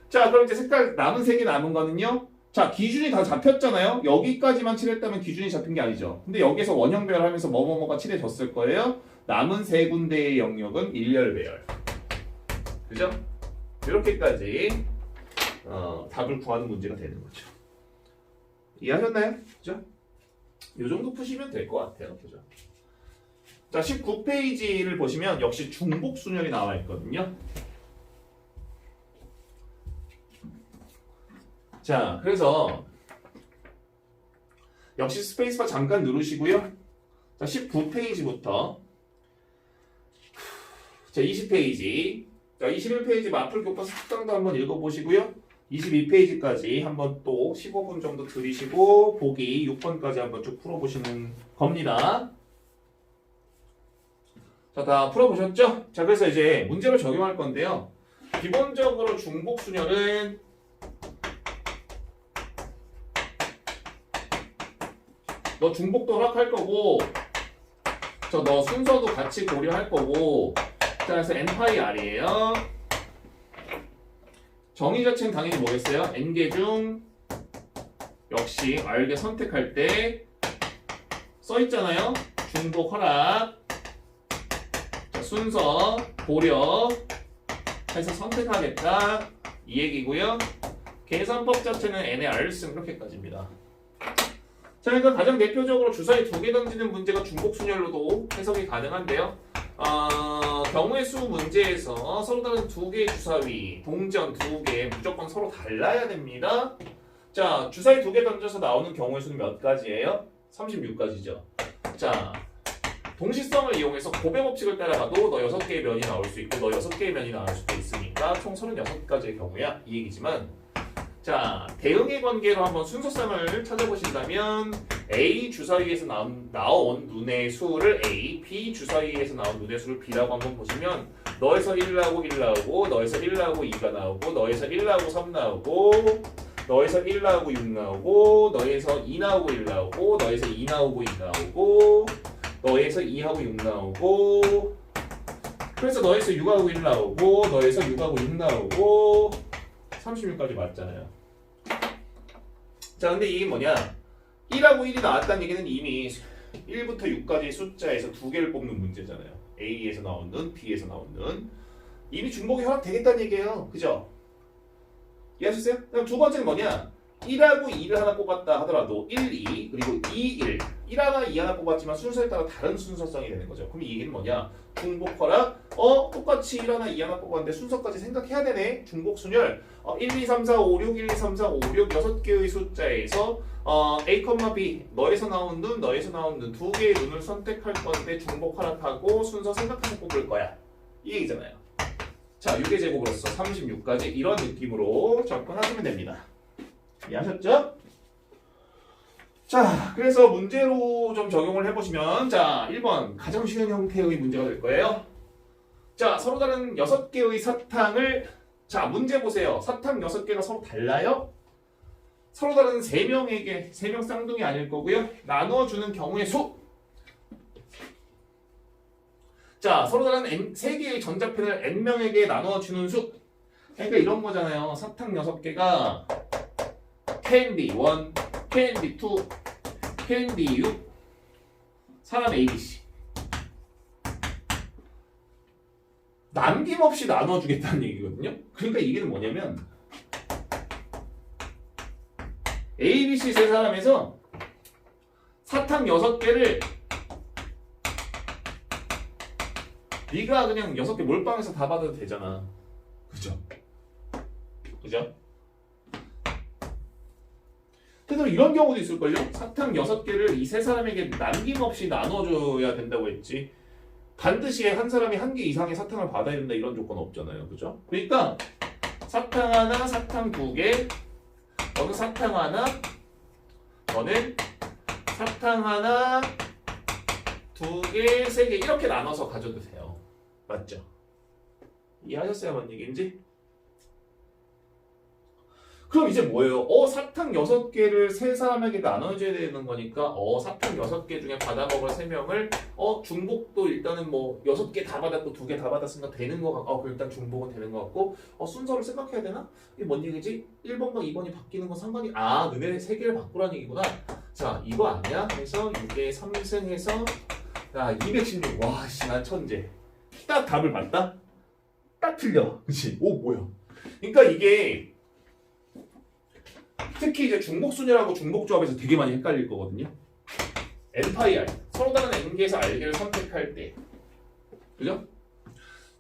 A: 자, 그럼 이제 색깔 남은 3개 남은 거는요. 자, 기준이 다 잡혔잖아요. 여기까지만 칠했다면 기준이 잡힌 게 아니죠. 근데 여기서 원형 배열하면서 뭐뭐뭐가 칠해졌을 거예요. 남은 3군데의 영역은 일렬 배열. 그죠? 이렇게까지 답을 구하는 문제가 되는 거죠. 이해하셨나요? 그죠? 이 정도 푸시면 될 것 같아요. 그죠? 자, 19페이지를 보시면 역시 중복순열이 나와 있거든요. 자, 그래서 역시 스페이스바 잠깐 누르시고요. 자, 19페이지부터 자, 20페이지, 자, 21페이지 마플 교과서 특강도 한번 읽어보시고요. 22페이지까지 한번 또 15분 정도 들이시고 보기 6번까지 한번 쭉 풀어보시는 겁니다. 자, 다 풀어보셨죠? 자, 그래서 이제 문제를 적용할 건데요. 기본적으로 중복순열은 너 중복도 허락할 거고, 너 순서도 같이 고려할 거고, 자, 그래서 n파이 r이에요. 정의 자체는 당연히 뭐겠어요? n개 중 역시 r개 선택할 때 써있잖아요. 중복 허락, 자, 순서 고려 해서 선택하겠다 이 얘기고요. 계산법 자체는 n의 r을 쓰면 그렇게까지입니다. 자, 그러니까 가장 대표적으로 주사위 2개 던지는 문제가 중복순열로도 해석이 가능한데요. 경우의 수 문제에서 서로 다른 2개의 주사위, 동전 2개 무조건 서로 달라야 됩니다. 자, 주사위 2개 던져서 나오는 경우의 수는 몇 가지예요? 36가지죠. 자, 동시성을 이용해서 고배 법칙을 따라가도 너 6개의 면이 나올 수 있고 너 6개의 면이 나올 수도 있으니까 총 36가지의 경우야 이 얘기지만, 자, 대응의 관계로 한번 순서상을 찾아보신다면 A 주사위에서 나온 눈의 수를 A, B 주사위에서 나온 눈의 수를 B라고 한번 보시면 너에서 1 나오고 1 나오고 너에서 1 나오고 2가 나오고 너에서 1 나오고 3 나오고 너에서 1 나오고 6 나오고 너에서 2 나오고 1 나오고 너에서 2 나오고 2 나오고 너에서 2하고 6 나오고 그래서 너에서 6하고 1 나오고 너에서 6하고 6 나오고 36까지 맞잖아요. 자, 근데 이게 뭐냐? 1하고 1이 나왔다는 얘기는 이미 1부터 6까지 숫자에서 2개를 뽑는 문제잖아요. A에서 나온 눈, B에서 나온 눈. 이미 중복이 허락되겠다는 얘기예요. 그죠? 이해하셨어요? 그럼 두 번째는 뭐냐? 1하고 2를 하나 뽑았다 하더라도 1, 2 그리고 2, 1 1 하나 2 하나 뽑았지만 순서에 따라 다른 순서성이 되는 거죠. 그럼 이 얘기는 뭐냐? 중복 허락 똑같이 1 하나 2 하나 뽑았는데 순서까지 생각해야 되네. 중복 순열 1, 2, 3, 4, 5, 6 1, 2, 3, 4, 5, 6 6개의 숫자에서 A, B 너에서 나온 눈, 너에서 나온 눈 2개의 눈을 선택할 건데 중복 허락하고 순서 생각해서 뽑을 거야. 이 얘기잖아요. 자, 6의 제곱으로서 36까지 이런 느낌으로 접근하시면 됩니다. 이해하셨죠? 자, 그래서 문제로 좀 적용을 해보시면, 자, 1번 가장 쉬운 형태의 문제가 될 거예요. 자, 서로 다른 6개의 사탕을, 자, 문제 보세요. 사탕 6개가 서로 달라요? 서로 다른 3명에게, 3명 쌍둥이 아닐 거고요. 나누어주는 경우의 수. 자, 서로 다른 3개의 전자펜을 n명에게 나누어주는 수. 그러니까 이런 거잖아요. 사탕 6개가 캔디 1, 캔디 2, 캔디 6, 사람 ABC. 남김없이 나눠주겠다는 얘기거든요. 그러니까 이게 뭐냐면 ABC 세 사람에서 사탕 6개를 네가 그냥 6개 몰빵해서 다 받아도 되잖아. 그죠? 그죠? 그래서 이런 경우도 있을걸요? 사탕 6개를 이 세 사람에게 남김없이 나눠줘야 된다고 했지. 반드시 한 사람이 한 개 이상의 사탕을 받아야 된다 이런 조건은 없잖아요. 그죠? 그러니까 사탕 하나, 사탕 2개, 너는 사탕 하나, 너는 사탕 하나, 2개, 3개 이렇게 나눠서 가져도 돼요. 맞죠? 이해하셨어요? 뭔 얘기인지? 그럼 이제 뭐예요? 사탕 6개를 세 사람에게 나눠줘야 되는 거니까 사탕 6개 중에 받아먹을 3명을 중복도 일단은 뭐 6개 다 받았고 2개 다 받았으니까 되는 거 같고 그럼 일단 중복은 되는 거 같고 순서를 생각해야 되나? 이게 뭔 얘기지? 1번과 2번이 바뀌는 건 상관이 너네 3개를 바꾸라는 얘기구나. 자 이거 아니야? 해서 6에 3승 해서 야 216. 와 씨 난 천재. 딱 답을 봤다? 딱 틀려. 그치? 오 뭐야. 그러니까 이게 특히 이제 중복순열하고 중복조합에서 되게 많이 헷갈릴 거거든요. N-R 서로 다른 N개에서 R개를 선택할 때 그죠?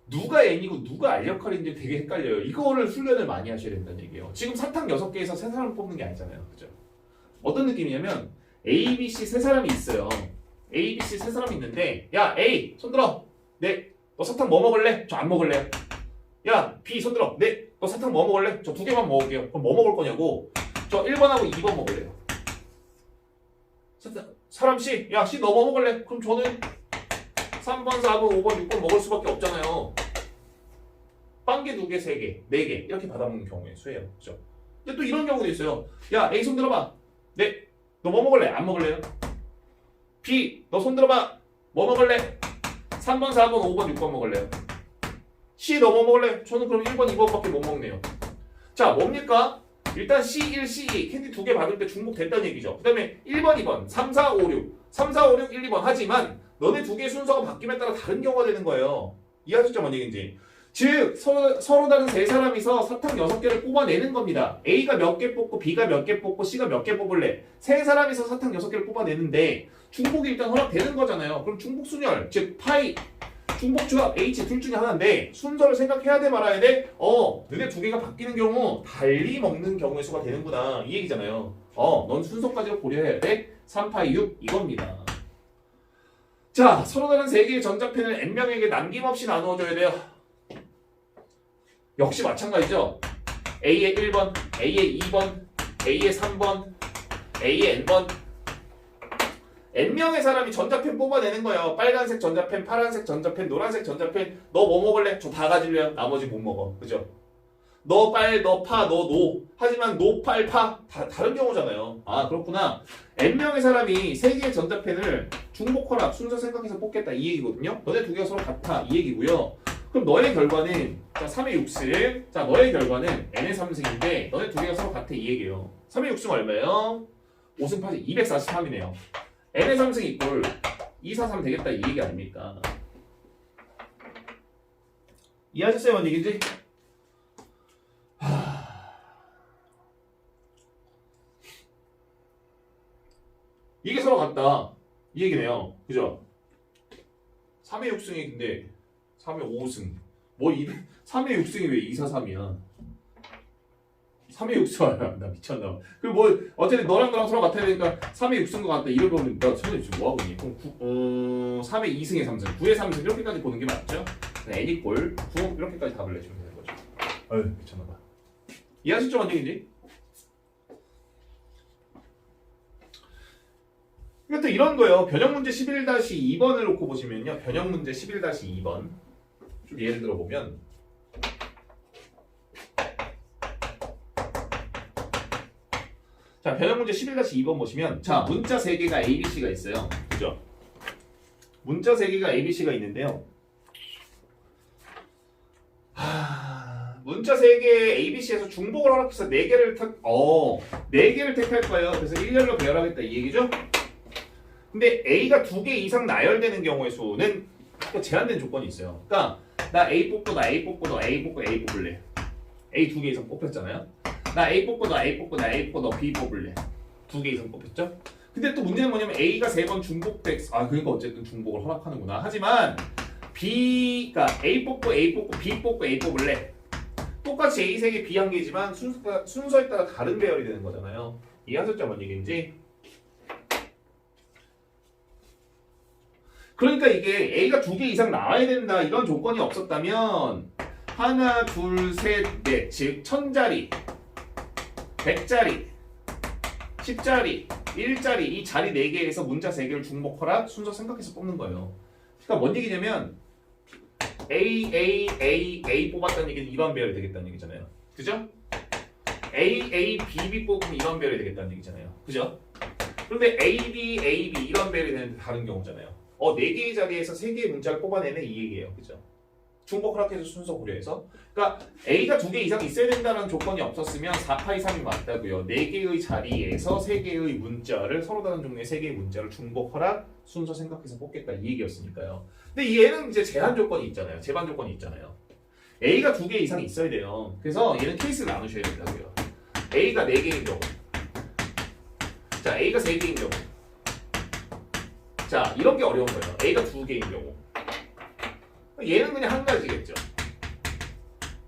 A: 누가 N이고 누가 R 역할인지 되게 헷갈려요. 이거를 훈련을 많이 하셔야 된다는 얘기예요. 지금 사탕 6개에서 세 사람을 뽑는 게 아니잖아요. 그죠? 어떤 느낌이냐면 A, B, C 세 사람이 있어요. A, B, C 세 사람이 있는데 야 A 손 들어. 네. 너 사탕 뭐 먹을래? 저 안 먹을래요. 야 B 손 들어. 네. 너 사탕 뭐 먹을래? 저 2개만 먹을게요. 그럼 뭐 먹을 거냐고. 저 1번하고 2번 먹을래요. 사람 C, 야 C 너 뭐 먹을래? 그럼 저는 3번, 4번, 5번, 6번 먹을 수밖에 없잖아요. 빵개 2개, 3개, 4개 이렇게 받아먹는 경우의 수예요. 그죠? 근데 또 이런 경우도 있어요. 야 A 손 들어봐. 네, 너 뭐 먹을래? 안 먹을래요? B, 너 손 들어봐. 뭐 먹을래? 3번, 4번, 5번, 6번 먹을래요? C, 너 뭐 먹을래? 저는 그럼 1번, 2번밖에 못 먹네요. 자, 뭡니까? 일단 C1, C2 캔디 2개 받을 때 중복됐다는 얘기죠. 그 다음에 1번, 2번, 3, 4, 5, 6 3, 4, 5, 6, 1, 2번 하지만 너네 2개의 순서가 바뀜에 따라 다른 경우가 되는 거예요. 이해하셨죠? 뭔 얘기인지. 즉 서로 다른 세 사람이서 사탕 6개를 뽑아내는 겁니다. A가 몇 개 뽑고 B가 몇 개 뽑고 C가 몇 개 뽑을래. 세 사람이서 사탕 6개를 뽑아내는데 중복이 일단 허락되는 거잖아요. 그럼 중복순열 즉 파이 중복조합 H 둘 중에 하나인데 순서를 생각해야 돼 말아야 돼? 너네 2개가 바뀌는 경우 달리 먹는 경우의 수가 되는구나 이 얘기잖아요. 넌 순서까지 고려해야 돼? 3파이 6 이겁니다. 자 서로 다른 3개의 전자펜을 N명에게 남김없이 나누어줘야 돼요. 역시 마찬가지죠. A의 1번, A의 2번, A의 3번, A의 N번 N명의 사람이 전자펜 뽑아내는 거예요. 빨간색 전자펜, 파란색 전자펜, 노란색 전자펜. 너 뭐 먹을래? 저 다 가질래요. 나머지 못 먹어. 그죠? 너 빨, 너 파, 너 노. 하지만 노, 빨, 파. 다 다른 경우잖아요. 그렇구나. N명의 사람이 3개의 전자펜을 중복 허락, 순서 생각해서 뽑겠다. 이 얘기거든요. 너네 2개가 서로 같아. 이 얘기고요. 그럼 너의 결과는 자 3의 6승. 자 너의 결과는 N의 3승인데 너네 2개가 서로 같아. 이 얘기예요. 3의 6승 얼마예요? 5승 8승 243이네요. N의 3승 이꼴 243 되겠다 이 얘기 아닙니까? 이해하셨어요? 뭔 얘기인지? 이게 서로 같다 이 얘기네요. 그죠? 3의 6승이 근데 3의 5승 3의 6승이 왜 243이야? 3의 6승 나 미쳤나. 그리고 뭐 어쨌든 너랑 나랑 서로 같아야 되니까 3의 6승 것 같다 이걸 보면 나 선생님 지금 뭐하고 있니? 그럼 3의 2승의 3승 9의 3승 이렇게까지 보는 게 맞죠? n 이꼴 9 이렇게까지 답을 내주면 되는 거죠. 아유 미쳤나봐. 이해하셨죠? 뭔 얘기인지? 그러니까 또 이런 거예요. 변형문제 11-2번을 놓고 보시면요. 변형문제 11-2번 좀 예를 들어 보면 자, 변형문제 11-2번 보시면 자, 문자 3개가 A, B, C가 있어요. 그죠? 문자 3개가 A, B, C가 있는데요. 문자 3개 A, B, C에서 중복을 허락해서 4개를 4개를 택할 거예요. 그래서 일렬로 배열하겠다 이 얘기죠? 근데 A가 2개 이상 나열되는 경우의 수는 제한된 조건이 있어요. 그러니까 나 A 뽑고 나 A 뽑고 너 A 뽑고 A 뽑을래. A 2개 이상 뽑혔잖아요. 나 A 뽑고 나 A 뽑고 나 A 뽑고 너 B 뽑을래. 2개 이상 뽑혔죠? 근데 또 문제는 뭐냐면 A가 3번 중복돼. 그러니까 어쨌든 중복을 허락하는구나. 하지만 B가 A 뽑고 A 뽑고 B 뽑고 A 뽑을래. 똑같이 A 3개, B 1개지만 순서에 따라 다른 배열이 되는 거잖아요. 이해하셨죠? 뭔 얘기인지? 그러니까 이게 A가 2개 이상 나와야 된다 이런 조건이 없었다면 하나, 둘, 셋, 넷, 즉 1000자리, 100자리, 10자리, 1자리 이 자리 4개에서 문자 3개를 중복하라 순서 생각해서 뽑는 거예요. 그러니까 뭔 얘기냐면 A 뽑았다는 얘기는 이런 배열이 되겠다는 얘기잖아요. 그죠? B 뽑으면 이런 배열이 되겠다는 얘기잖아요. 그죠? 그런데 AB 이런 배열이 되는데 다른 경우잖아요. 4개의 자리에서 3개의 문자를 뽑아내네 이 얘기예요. 그죠? 중복 허락해서 순서 고려해서 그러니까 A가 2개 이상 있어야 된다는 조건이 없었으면 4파이 3이 맞다고요. 4개의 자리에서 3개의 문자를 서로 다른 종류의 3개의 문자를 중복 허락 순서 생각해서 뽑겠다 이 얘기였으니까요. 근데 얘는 이제 제한 조건이 있잖아요. 제반 조건이 있잖아요. A가 2개 이상 있어야 돼요. 그래서 얘는 케이스를 나누셔야 된다고요. A가 4개인 경우 자 A가 3개인 경우 자 이런 게 어려운 거예요. A가 2개인 경우 얘는 그냥 한 가지겠죠.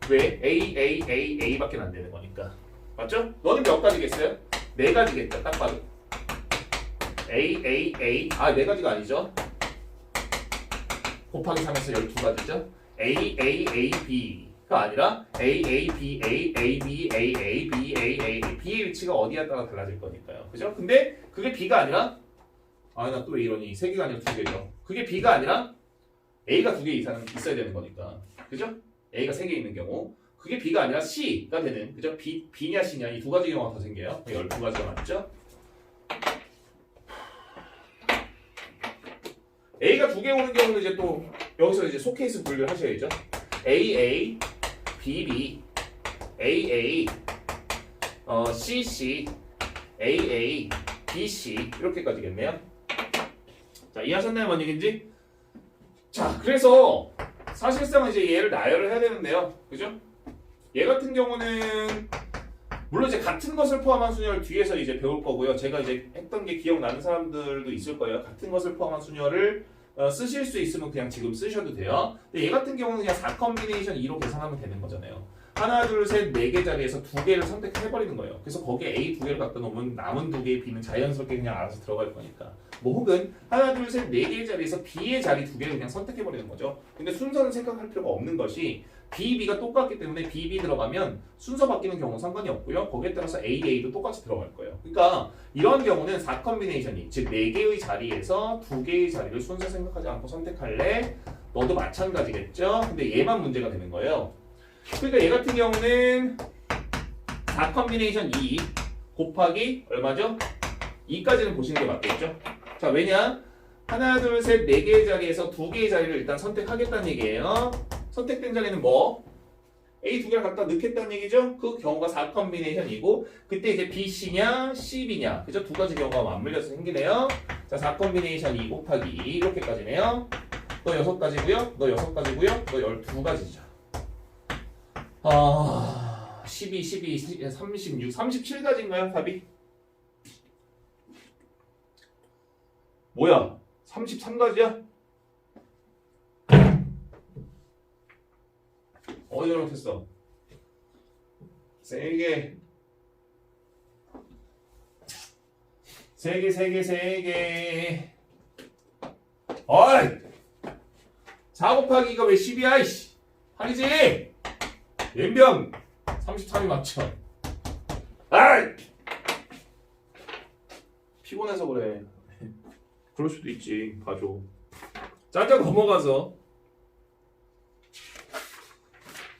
A: 왜? A밖에 안 되는 거니까. 맞죠? 너는 몇 가지겠어요? 4가지겠죠. 딱 봐도. A. 4가지가 아니죠. 곱하기 3에서 12가지죠. B가 아니라 B, B의 위치가 어디에 따라 달라질 거니까요. 그죠? 근데 그게 B가 아니라 나 또 왜 이러니? 3개가 아니라 2개죠. 그게 B가 아니라 A가 2개 이상 있어야 되는 거니까. 그죠? A가 3개 있는 경우 그게 B가 아니라 C가 되는 그죠? B냐 C냐 이 2가지 경우가 더 생겨요. 12가지가 맞죠? A가 2개 오는 경우는 이제 또 여기서 이제 소케이스 분류를 하셔야죠. B, C, B, C 이렇게까지겠네요. 자 이해하셨나요? 뭔 얘기인지? 자 그래서 사실상은 이제 얘를 나열을 해야 되는데요. 그죠? 얘 같은 경우는 물론 이제 같은 것을 포함한 순열을 뒤에서 이제 배울 거고요. 제가 이제 했던 게 기억나는 사람들도 있을 거예요. 같은 것을 포함한 순열을 쓰실 수 있으면 그냥 지금 쓰셔도 돼요. 근데 얘 같은 경우는 그냥 4컨비네이션 2로 계산하면 되는 거잖아요. 하나, 둘, 셋, 4개 자리에서 2개를 선택해버리는 거예요. 그래서 거기에 A 2개를 갖다 놓으면 남은 2개의 B는 자연스럽게 그냥 알아서 들어갈 거니까. 뭐 혹은 하나, 둘, 셋, 4개의 자리에서 B의 자리 2개를 그냥 선택해버리는 거죠. 근데 순서는 생각할 필요가 없는 것이 B가 똑같기 때문에 B 들어가면 순서 바뀌는 경우는 상관이 없고요. 거기에 따라서 A도 똑같이 들어갈 거예요. 그러니까 이런 경우는 4컨비네이션이 즉 4개의 자리에서 2개의 자리를 순서 생각하지 않고 선택할래? 너도 마찬가지겠죠? 근데 얘만 문제가 되는 거예요. 그러니까 얘 같은 경우는 4컨비네이션 2 곱하기 얼마죠? 2까지는 보시는 게 맞겠죠? 자 왜냐? 하나, 둘, 셋, 4개의 자리에서 2개의 자리를 일단 선택하겠다는 얘기예요. 선택된 자리는 뭐? A 2개를 갖다 넣겠다는 얘기죠? 그 경우가 4컨비네이션이고 그때 이제 BC냐 CB냐 그죠? 2가지 경우가 맞물려서 생기네요. 자 4컨비네이션 2 곱하기 이렇게까지네요. 너 6가지고요. 너 6가지고요. 너 12가지죠. 12, 36, 37가지인가요? 답이? 뭐야? 33가지야? 어디 잘못했어? 3개 3개 어이! 4 곱하기 이거 왜 10이야 이씨 아니지? 연병 33이 맞죠? 아이! 피곤해서 그래. 그럴 수도 있지. 봐줘. 짠짠 넘어가서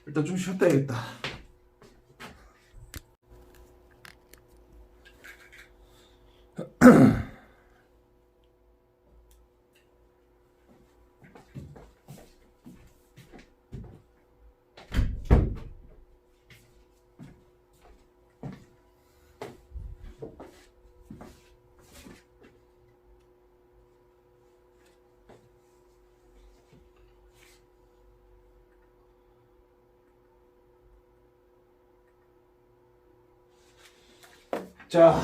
A: 일단 좀 쉬었다 해야겠다. 자,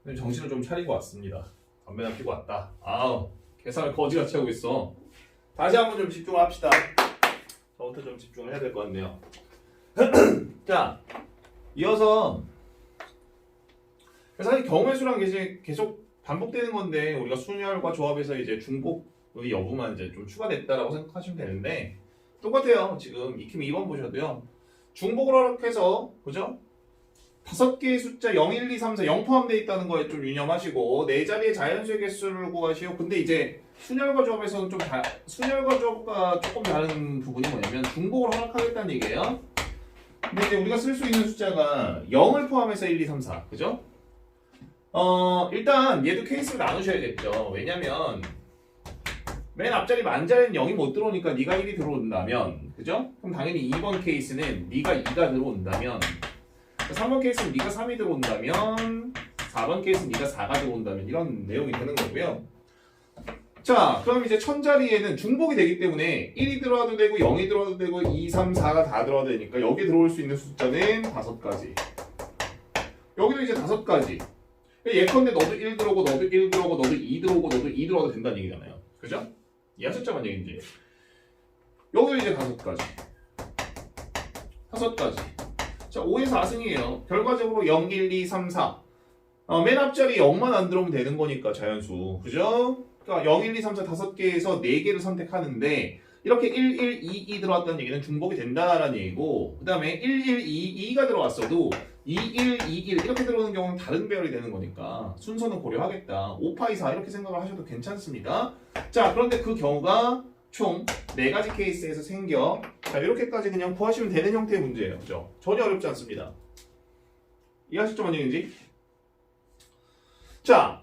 A: 정신을 좀 차리고 왔습니다. 담배나 피고 왔다. 계산을 거지같이 하고 있어. 다시 한번 좀 집중합시다. 자, 이거부터 좀 집중을 해야 될 것 같네요. 자, 이어서 사실 경우의 수랑 이제 계속 반복되는 건데 우리가 순열과 조합에서 이제 중복의 여부만 이제 좀 추가됐다라고 생각하시면 되는데 똑같아요. 지금 익힘 2번 보셔도요. 중복을 허락해서 그죠? 5개의 숫자 0, 1, 2, 3, 4 0 포함되어 있다는 거에 좀 유념하시고 네 자리의 자연수의 개수를 구하시오. 근데 이제 순열과 조합에서는 순열과 조합과 조금 다른 부분이 뭐냐면 중복을 허락하겠다는 얘기예요. 근데 이제 우리가 쓸 수 있는 숫자가 0을 포함해서 1, 2, 3, 4 그죠? 일단 얘도 케이스를 나누셔야겠죠. 왜냐면 맨 앞자리 만자리는 0이 못 들어오니까 네가 1이 들어온다면 그죠? 그럼 당연히 2번 케이스는 네가 2가 들어온다면 3번 케이스는 네가 3이 들어온다면 4번 케이스는 네가 4가 들어온다면 이런 내용이 되는 거고요. 자, 그럼 이제 천자리에는 중복이 되기 때문에 1이 들어와도 되고 0이 들어와도 되고 2, 3, 4가 다 들어와도 되니까 여기 들어올 수 있는 숫자는 5가지. 여기도 이제 5가지. 예컨대 너도 1 들어오고 너도 1 들어오고 너도 2 들어오고 너도 2 들어와도 된다는 얘기잖아요. 그죠? 이해하셨죠? 얘기인지. 여기도 이제 5가지. 5가지. 자, 5에서 4승이에요. 결과적으로 0, 1, 2, 3, 4. 맨 앞자리 0만 안 들어오면 되는 거니까 자연수. 그죠? 그러니까 0, 1, 2, 3, 4 5개에서 4개를 선택하는데 이렇게 1, 1, 2, 2 들어왔다는 얘기는 중복이 된다라는 얘기고 그 다음에 1, 1, 2, 2가 들어왔어도 2, 1, 2, 1 이렇게 들어오는 경우는 다른 배열이 되는 거니까 순서는 고려하겠다. 5, 파, 2, 4 이렇게 생각을 하셔도 괜찮습니다. 자, 그런데 그 경우가 총 4가지 케이스에서 생겨. 자, 이렇게까지 그냥 구하시면 되는 형태의 문제예요. 그죠? 전혀 어렵지 않습니다. 이해하셨죠? 뭔 얘기인지? 자,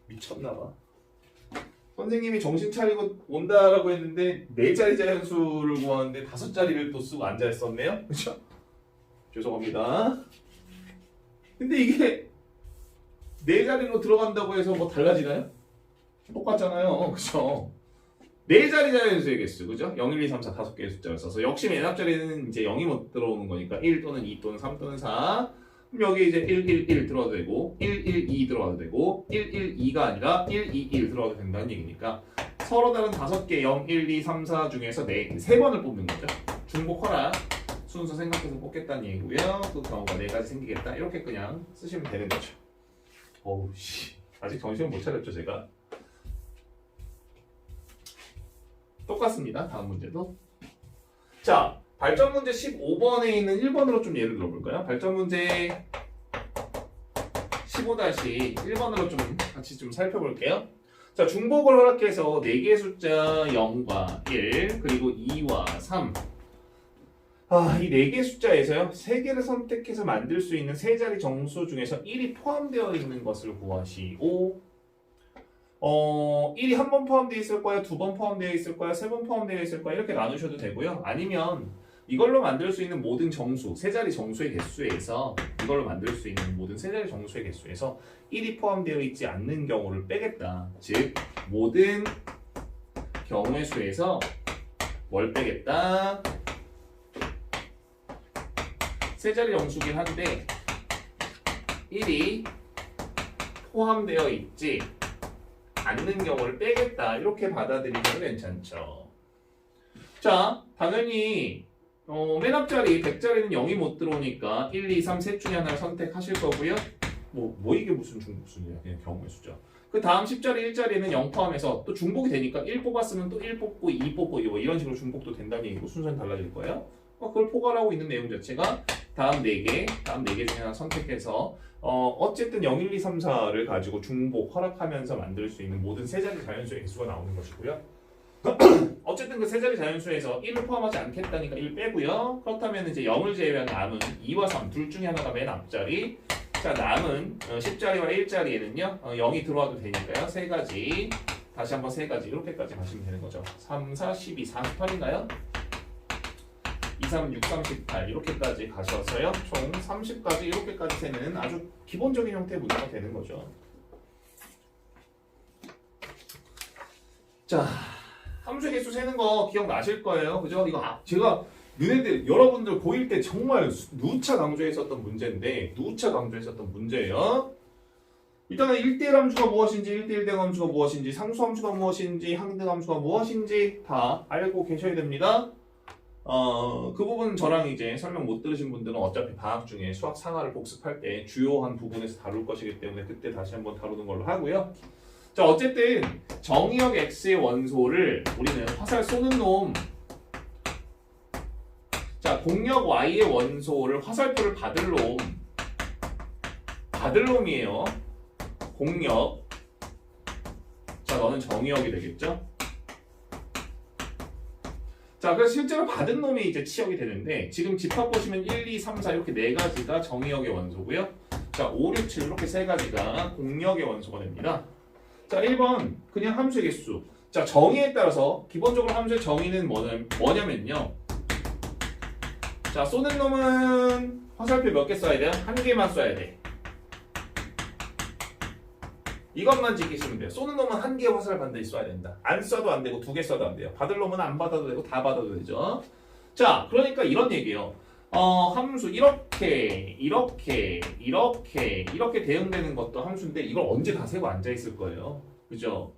A: 미쳤나봐. 선생님이 정신 차리고 온다라고 했는데 4자리 자연수를 구하는데 5자리를 또 쓰고 앉아있었네요. 그쵸? 죄송합니다. 근데 이게 4자리로 들어간다고 해서 뭐 달라지나요? 똑같잖아요. 그쵸? 4자리 자연수의 개수, 그죠? 0, 1, 2, 3, 4 5개의 숫자를 써서 역시 맨 앞자리는 이제 0이 못 들어오는 거니까 1 또는 2 또는 3 또는 4 그럼 여기 이제 1, 1, 1 들어와도 되고 1, 1, 2 들어와도 되고 1, 1, 2가 아니라 1, 2, 1 들어와도 된다는 얘기니까 서로 다른 5개 0, 1, 2, 3, 4 중에서 3번을 뽑는 거죠. 중복 허락 순서 생각해서 뽑겠다는 얘기고요. 그 경우가 4가지 생기겠다. 이렇게 그냥 쓰시면 되는 거죠. 어우 씨 아직 정신을 못 차렸죠 제가. 똑같습니다. 다음 문제도. 자, 발전 문제 15번에 있는 1번으로 좀 예를 들어볼까요? 발전 문제 15-1번으로 좀 같이 좀 살펴볼게요. 자, 중복을 허락해서 4개의 숫자 0과 1 그리고 2와 3 이 4개의 숫자에서요 3개를 선택해서 만들 수 있는 3자리 정수 중에서 1이 포함되어 있는 것을 구하시오. 1이 한 번 포함되어 있을 거야, 2번 포함되어 있을 거야, 3번 포함되어 있을 거야 이렇게 나누셔도 되고요. 아니면 이걸로 만들 수 있는 모든 정수, 3자리 정수의 개수에서 이걸로 만들 수 있는 모든 3자리 정수의 개수에서 1이 포함되어 있지 않는 경우를 빼겠다. 즉 모든 경우의 수에서 뭘 빼겠다? 3자리 정수긴 한데 1이 포함되어 있지 않는 경우를 빼겠다. 이렇게 받아들이셔도 괜찮죠. 자, 당연히 맨 앞자리 100자리는 0이 못 들어오니까 1, 2, 3 셋 중에 하나를 선택하실 거고요. 뭐 이게 무슨 중복순이야. 그냥 경우의 수죠. 그 다음 10자리 1자리는 0 포함해서 또 중복이 되니까 1 뽑았으면 또 1 뽑고 2 뽑고 뭐 이런 식으로 중복도 된다는 얘기고 순서는 달라질 거예요. 그걸 포괄하고 있는 내용 자체가 다음 4개 중에 하나 선택해서 어쨌든 0, 1, 2, 3, 4를 가지고 중복 허락하면서 만들 수 있는 모든 3자리 자연수의 개수가 나오는 것이고요. 어쨌든 그 3자리 자연수에서 1을 포함하지 않겠다니까 1 빼고요. 그렇다면 이제 0을 제외한 남은 2와 3 둘 중에 하나가 맨 앞자리. 자, 남은 10자리와 1자리에는요 0이 들어와도 되니까요. 3가지 다시 한번 3가지 이렇게까지 가시면 되는 거죠. 3, 4, 12, 48인가요? 2, 3, 6, 38 이렇게까지 가셔서요. 총 30까지 이렇게까지 세는 아주 기본적인 형태의 문제가 되는 거죠. 자, 한 함수의 개수 세는 거 기억나실 거예요. 그죠? 이거 제가 너네들 여러분들 고1 때 정말 누차 강조했었던 문제인데 누차 강조했었던 문제예요. 일단은 1대1 함수가 무엇인지 1대1 대응 함수가 무엇인지 상수 함수가 무엇인지 항등 함수가 무엇인지 다 알고 계셔야 됩니다. 그 부분 저랑 이제 설명 못 들으신 분들은 어차피 방학 중에 수학 상하를 복습할 때 주요한 부분에서 다룰 것이기 때문에 그때 다시 한번 다루는 걸로 하고요. 자, 어쨌든 정의역 x의 원소를 우리는 화살 쏘는 놈, 자, 공역 y의 원소를 화살표를 받을 놈이에요. 공역. 자, 너는 정의역이 되겠죠? 자, 그래서 실제로 받은 놈이 이제 치역이 되는데 지금 집합 보시면 1, 2, 3, 4 이렇게 네 가지가 정의역의 원소고요. 자, 5, 6, 7 이렇게 세 가지가 공역의 원소가 됩니다. 자, 1번 그냥 함수의 개수. 자, 정의에 따라서 기본적으로 함수의 정의는 뭐냐면요. 자, 쏘는 놈은 화살표 몇 개 써야 돼요? 한 개만 쏴야 돼. 이것만 지키시면 돼요. 쏘는 놈은 한 개의 화살을 반드시 쏴야 된다. 안 쏴도 안 되고 두 개 쏴도 안 돼요. 받을 놈은 안 받아도 되고 다 받아도 되죠. 자, 그러니까 이런 얘기예요. 함수 이렇게 대응되는 것도 함수인데 이걸 언제 다 세고 앉아 있을 거예요. 그죠?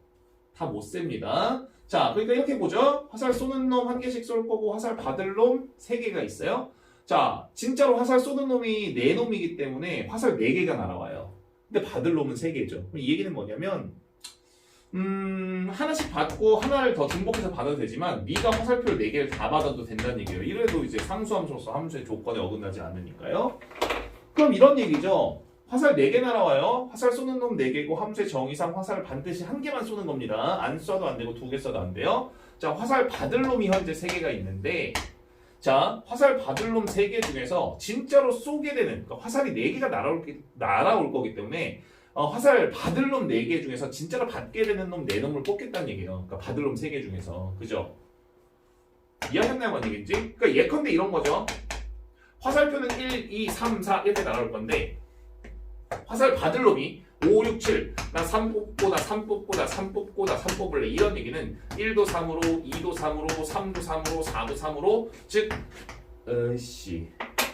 A: 다 못 셉니다. 자, 그러니까 이렇게 보죠. 화살 쏘는 놈 한 개씩 쏠 거고 화살 받을 놈 세 개가 있어요. 자, 진짜로 화살 쏘는 놈이 네 놈이기 때문에 화살 네 개가 날아와요. 근데 받을 놈은 세 개죠. 이 얘기는 뭐냐면 하나씩 받고 하나를 더 중복해서 받아도 되지만 네가 화살표를 4개를 다 받아도 된다는 얘기예요. 이래도 이제 상수함수로서 함수의 조건에 어긋나지 않으니까요. 그럼 이런 얘기죠. 화살 4개 날아와요. 화살 쏘는 놈 4개고 함수의 정의상 화살을 반드시 한 개만 쏘는 겁니다. 안 쏴도 안 되고 2개 쏴도 안 돼요. 자, 화살 받을 놈이 현재 3개가 있는데 자, 화살 받을 놈 3개 중에서 진짜로 쏘게 되는 그러니까 화살이 4개가 날아올 거기 때문에 화살 받을 놈 4개 중에서 진짜로 받게 되는 놈 4놈을 뽑겠다는 얘기예요. 그러니까 받을 놈 3개 중에서. 그죠? 이해하셨나요? 뭔 얘기인지? 그러니까 예컨대 이런 거죠. 화살표는 1, 2, 3, 4 이렇게 날아올 건데 화살 받을 놈이 5, 6, 7 나 3 뽑고 나 3 뽑고 나 3 뽑고 나 3 뽑을래 이런 얘기는 1도 3으로 2도 3으로 3도 3으로 4도 3으로 즉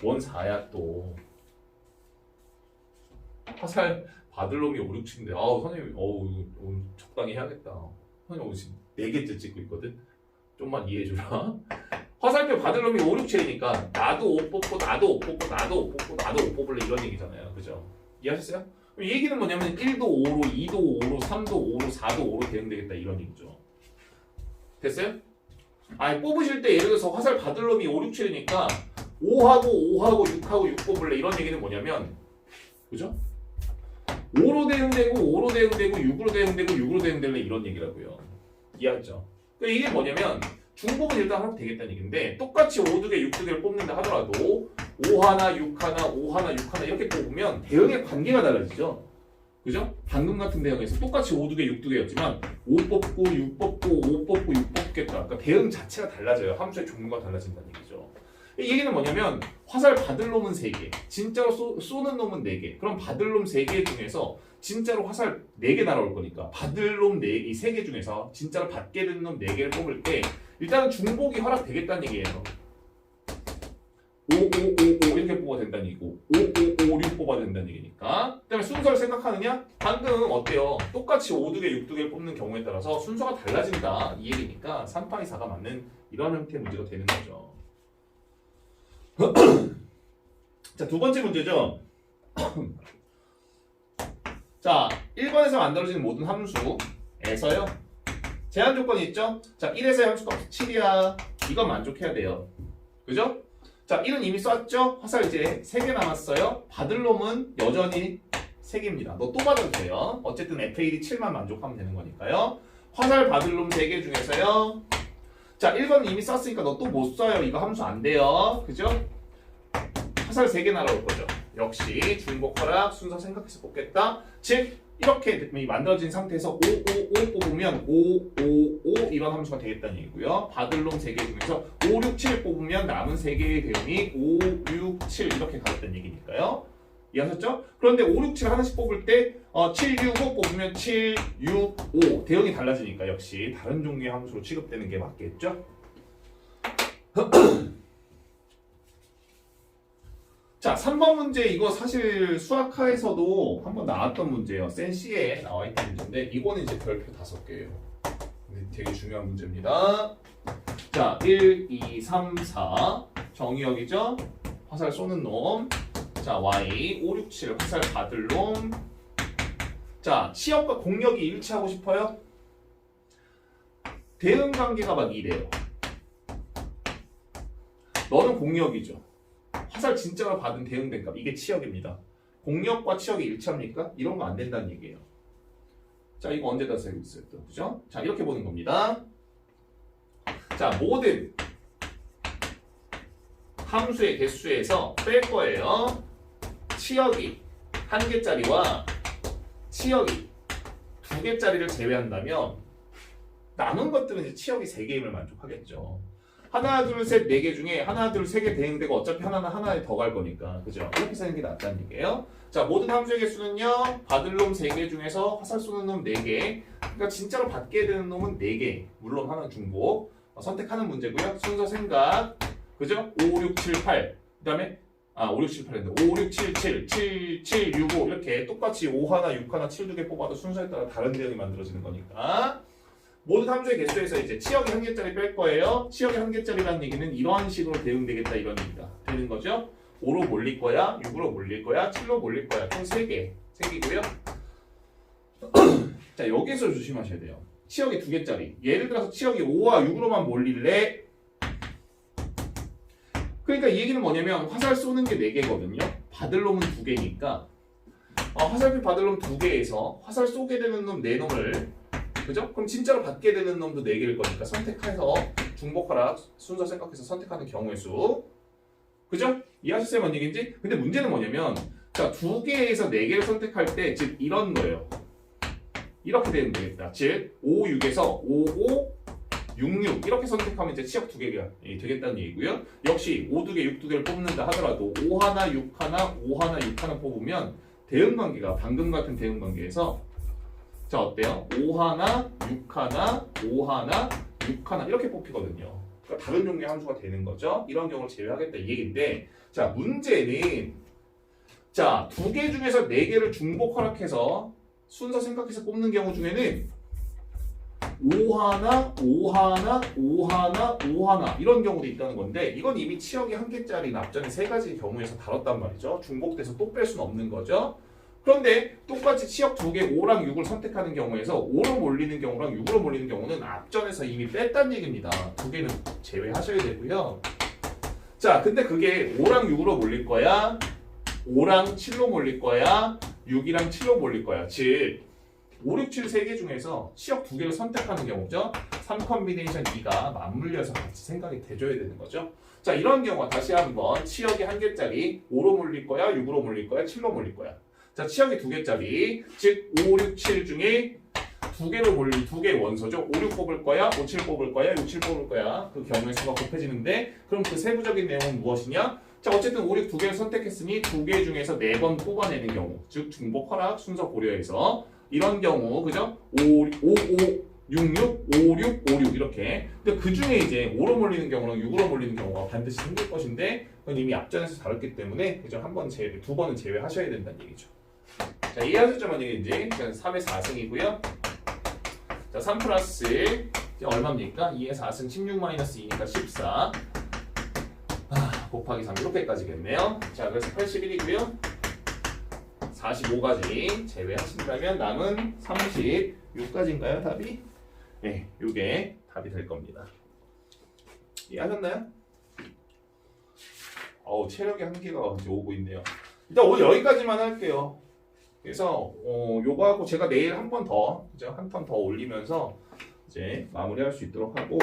A: 원 4야 또 화살 받을 놈이 5, 6, 7인데 선생님 적당히 해야겠다. 선생님 오늘 지금 4개째 찍고 있거든. 좀만 이해해주라. 화살표 받을 놈이 5, 6, 7이니까 나도 5 뽑고 나도 5 뽑고 나도 5 뽑고 나도 5 뽑을래 이런 얘기잖아요. 그죠? 이해하셨어요? 이 얘기는 뭐냐면 1도 5로 2도 5로 3도 5로 4도 5로 대응되겠다 이런 얘기죠. 됐어요? 아니 뽑으실 때 예를 들어서 화살 받을 놈이 5, 6, 7이니까 5하고 6하고 6 뽑을래 이런 얘기는 뭐냐면 그죠? 5로 대응되고 5로 대응되고 6으로 대응되고 6으로 대응될래 이런 얘기라고요. 이해하죠? 그러니까 이게 뭐냐면 중복은 일단 하면 되겠다는 얘기인데 똑같이 5두개 6두개를 뽑는다 하더라도 5 하나 6 하나 5 하나 6 하나 이렇게 뽑으면 대응의 관계가 달라지죠. 그죠? 방금 같은 대응에서 똑같이 5두개 6두개였지만 5 뽑고 6 뽑고 5 뽑고 6 뽑겠다. 그러니까 대응 자체가 달라져요. 함수의 종류가 달라진다는 얘기죠. 이 얘기는 뭐냐면 화살 받을 놈은 3개 진짜로 쏘는 놈은 4개 그럼 받을 놈 3개 중에서 진짜로 화살 4개 날아올 거니까 받을 놈 4개, 3개 중에서 진짜로 받게 되는 놈 4개를 뽑을 때 일단은 중복이 허락되겠다는 얘기예요. 5, 5, 5, 5 이렇게 뽑아도 된다는 얘기고 5, 5, 5, 6 뽑아도 된다는 얘기니까 그 다음에 순서를 생각하느냐? 방금 어때요? 똑같이 5두개 6두개를 뽑는 경우에 따라서 순서가 달라진다 이 얘기니까 3파이 4가 맞는 이런 형태의 문제가 되는 거죠. 자, 두 번째 문제죠. 자, 1번에서 만들어지는 모든 함수에서요. 제한 조건이 있죠. 자, 1에서의 함수값 7이야. 이건 만족해야 돼요. 그죠? 자, 1은 이미 쐈죠? 화살 이제 3개 남았어요. 받을 놈은 여전히 3개입니다. 너 또 받아도 돼요. 어쨌든 FAD 7만 만족하면 되는 거니까요. 화살 받을 놈 3개 중에서요. 자, 1번은 이미 쐈으니까 너 또 못 쏴요. 이거 함수 안 돼요. 그죠? 화살 3개 날아올 거죠. 역시 중복 허락 순서 생각해서 뽑겠다. 즉 이렇게 만들어진 상태에서 5, 5, 5 뽑으면 5, 5, 5 이런 함수가 되겠다는 얘기고요. 받을 놈 3개 중에서 5, 6, 7 뽑으면 남은 3개의 대응이 5, 6, 7 이렇게 가겠다는 얘기니까요. 이해하셨죠? 그런데 5, 6, 7 하나씩 뽑을 때 7, 6, 5 뽑으면 7, 6, 5 대응이 달라지니까 역시 다른 종류의 함수로 취급되는 게 맞겠죠? 자, 3번 문제 이거 사실 수학하에서도 한번 나왔던 문제예요. 센시에 나와 있던 문제인데 이거는 이제 별표 5개예요. 되게 중요한 문제입니다. 자, 1, 2, 3, 4 정의역이죠? 화살 쏘는 놈. 자, Y 5, 6, 7 화살 받을 놈. 자, 치역과 공역이 일치하고 싶어요? 대응 관계가 막 이래요. 너는 공역이죠. 화살 진짜로 받은 대응된 값. 이게 치역입니다. 공역과 치역이 일치합니까? 이런 거 안 된다는 얘기예요. 자, 이거 언제다 쓰고 있어요? 또, 그죠? 자, 이렇게 보는 겁니다. 자, 모든 함수의 개수에서 뺄 거예요. 치역이 1개짜리와 치역이 2개짜리를 제외한다면 남은 것들은 이제 치역이 3개임을 만족하겠죠. 하나, 둘, 셋, 4개 중에 하나, 둘, 3개 대응되고 어차피 하나는 하나에 더 갈 거니까. 그죠? 이렇게 쓰는 게 낫다는 얘기예요. 자, 모든 함수의 개수는요. 받을 놈 3개 중에서 화살 쏘는 놈 4개. 그러니까 진짜로 받게 되는 놈은 4개. 물론 하나는 중복. 선택하는 문제고요. 순서 생각. 그죠? 5, 6, 7, 8. 그 다음에 5, 6, 7, 8인데 5, 6, 7, 7, 7, 7, 6, 5 이렇게 똑같이 5 하나, 6 하나, 7 2개 뽑아도 순서에 따라 다른 대응이 만들어지는 거니까. 모든 함수의 개수에서 이제 치역이 1개짜리 뺄 거예요. 치역이 1개짜리라는 얘기는 이러한 식으로 대응되겠다 이런 얘기가 되는 거죠. 5로 몰릴 거야, 6으로 몰릴 거야, 7로 몰릴 거야. 총 3개. 3개고요. 자, 여기서 조심하셔야 돼요. 치역이 2개짜리. 예를 들어서 치역이 5와 6으로만 몰릴래. 그러니까 이 얘기는 뭐냐면 화살 쏘는 게 4개거든요. 받을 놈은 2개니까 화살표 받을 놈 2개에서 화살 쏘게 되는 놈 4놈을 그죠? 그럼 진짜로 받게 되는 놈도 4개일 거니까 선택해서 중복하라 순서 생각해서 선택하는 경우의 수. 그죠? 이해하셨어요? 뭔 얘기인지? 근데 문제는 뭐냐면 자, 2개에서 4개를 선택할 때 즉 이런 거예요. 이렇게 되면 되겠다. 즉 5, 6에서 5, 5, 6, 6 이렇게 선택하면 이제 치역 2개가 되겠다는 얘기고요. 역시 5, 2개, 6, 2개를 뽑는다 하더라도 5 하나, 6 하나, 5 하나, 6 하나 뽑으면 대응 관계가 방금 같은 대응 관계에서 자, 어때요? 5 하나, 6 하나, 5 하나, 6 하나 이렇게 뽑히거든요. 그러니까 다른 종류의 함수가 되는 거죠. 이런 경우를 제외하겠다 이 얘기인데 자, 문제는 자, 2개 중에서 4개를 중복 허락해서 순서 생각해서 뽑는 경우 중에는 5 하나, 5 하나, 5 하나, 5 하나 이런 경우도 있다는 건데 이건 이미 치역이 1개짜리는 앞전에 3가지 경우에서 다뤘단 말이죠. 중복돼서 또 뺄 수는 없는 거죠. 그런데 똑같이 치역 2개 5랑 6을 선택하는 경우에서 5로 몰리는 경우랑 6으로 몰리는 경우는 앞전에서 이미 뺐다는 얘기입니다. 2개는 제외하셔야 되고요. 자, 근데 그게 5랑 6으로 몰릴 거야? 5랑 7로 몰릴 거야? 6이랑 7로 몰릴 거야? 즉 5, 6, 7 3개 중에서 치역 2개를 선택하는 경우죠. 3 컨비네이션 2가 맞물려서 같이 생각이 돼줘야 되는 거죠. 자, 이런 경우 다시 한번 치역이 1개짜리 5로 몰릴 거야? 6으로 몰릴 거야? 7로 몰릴 거야? 자, 치역이 2개짜리 즉 5, 6, 7 중에 2개로 몰릴 2개의 원소죠. 5, 6 뽑을 거야? 5, 7 뽑을 거야? 6, 7 뽑을 거야? 그 경우의 수가 곱해지는데 그럼 그 세부적인 내용은 무엇이냐? 자, 어쨌든 5, 6 2개를 선택했으니 2개 중에서 4번 뽑아내는 경우 즉 중복 허락 순서 고려해서 이런 경우 그죠? 5, 5, 6, 6, 5, 6, 5, 6 이렇게. 근데 그 중에 이제 5로 몰리는 경우랑 6으로 몰리는 경우가 반드시 생길 것인데 그건 이미 앞전에서 다뤘기 때문에 그죠? 한 번 제외, 2번은 제외하셔야 된다는 얘기죠. 자, 이해하셨죠? 뭔 얘기인지. 3의 4승이고요. 자, 3 플러스 얼마입니까? 2의 4승 16-2니까 14 곱하기 3 이렇게까지겠네요. 자, 그래서 81이고요. 45까지 제외하신다면 남은 36까지인가요? 답이? 네, 요게 답이 될 겁니다. 이해하셨나요? 체력의 한계가 이제 오고 있네요. 일단 오늘 여기까지만 할게요. 그래서 요거하고 제가 내일 한 번 더, 이제 한 턴 더 올리면서 이제 마무리할 수 있도록 하고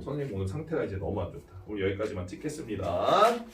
A: 선생님 오늘 상태가 이제 너무 안 좋다. 오늘 여기까지만 찍겠습니다.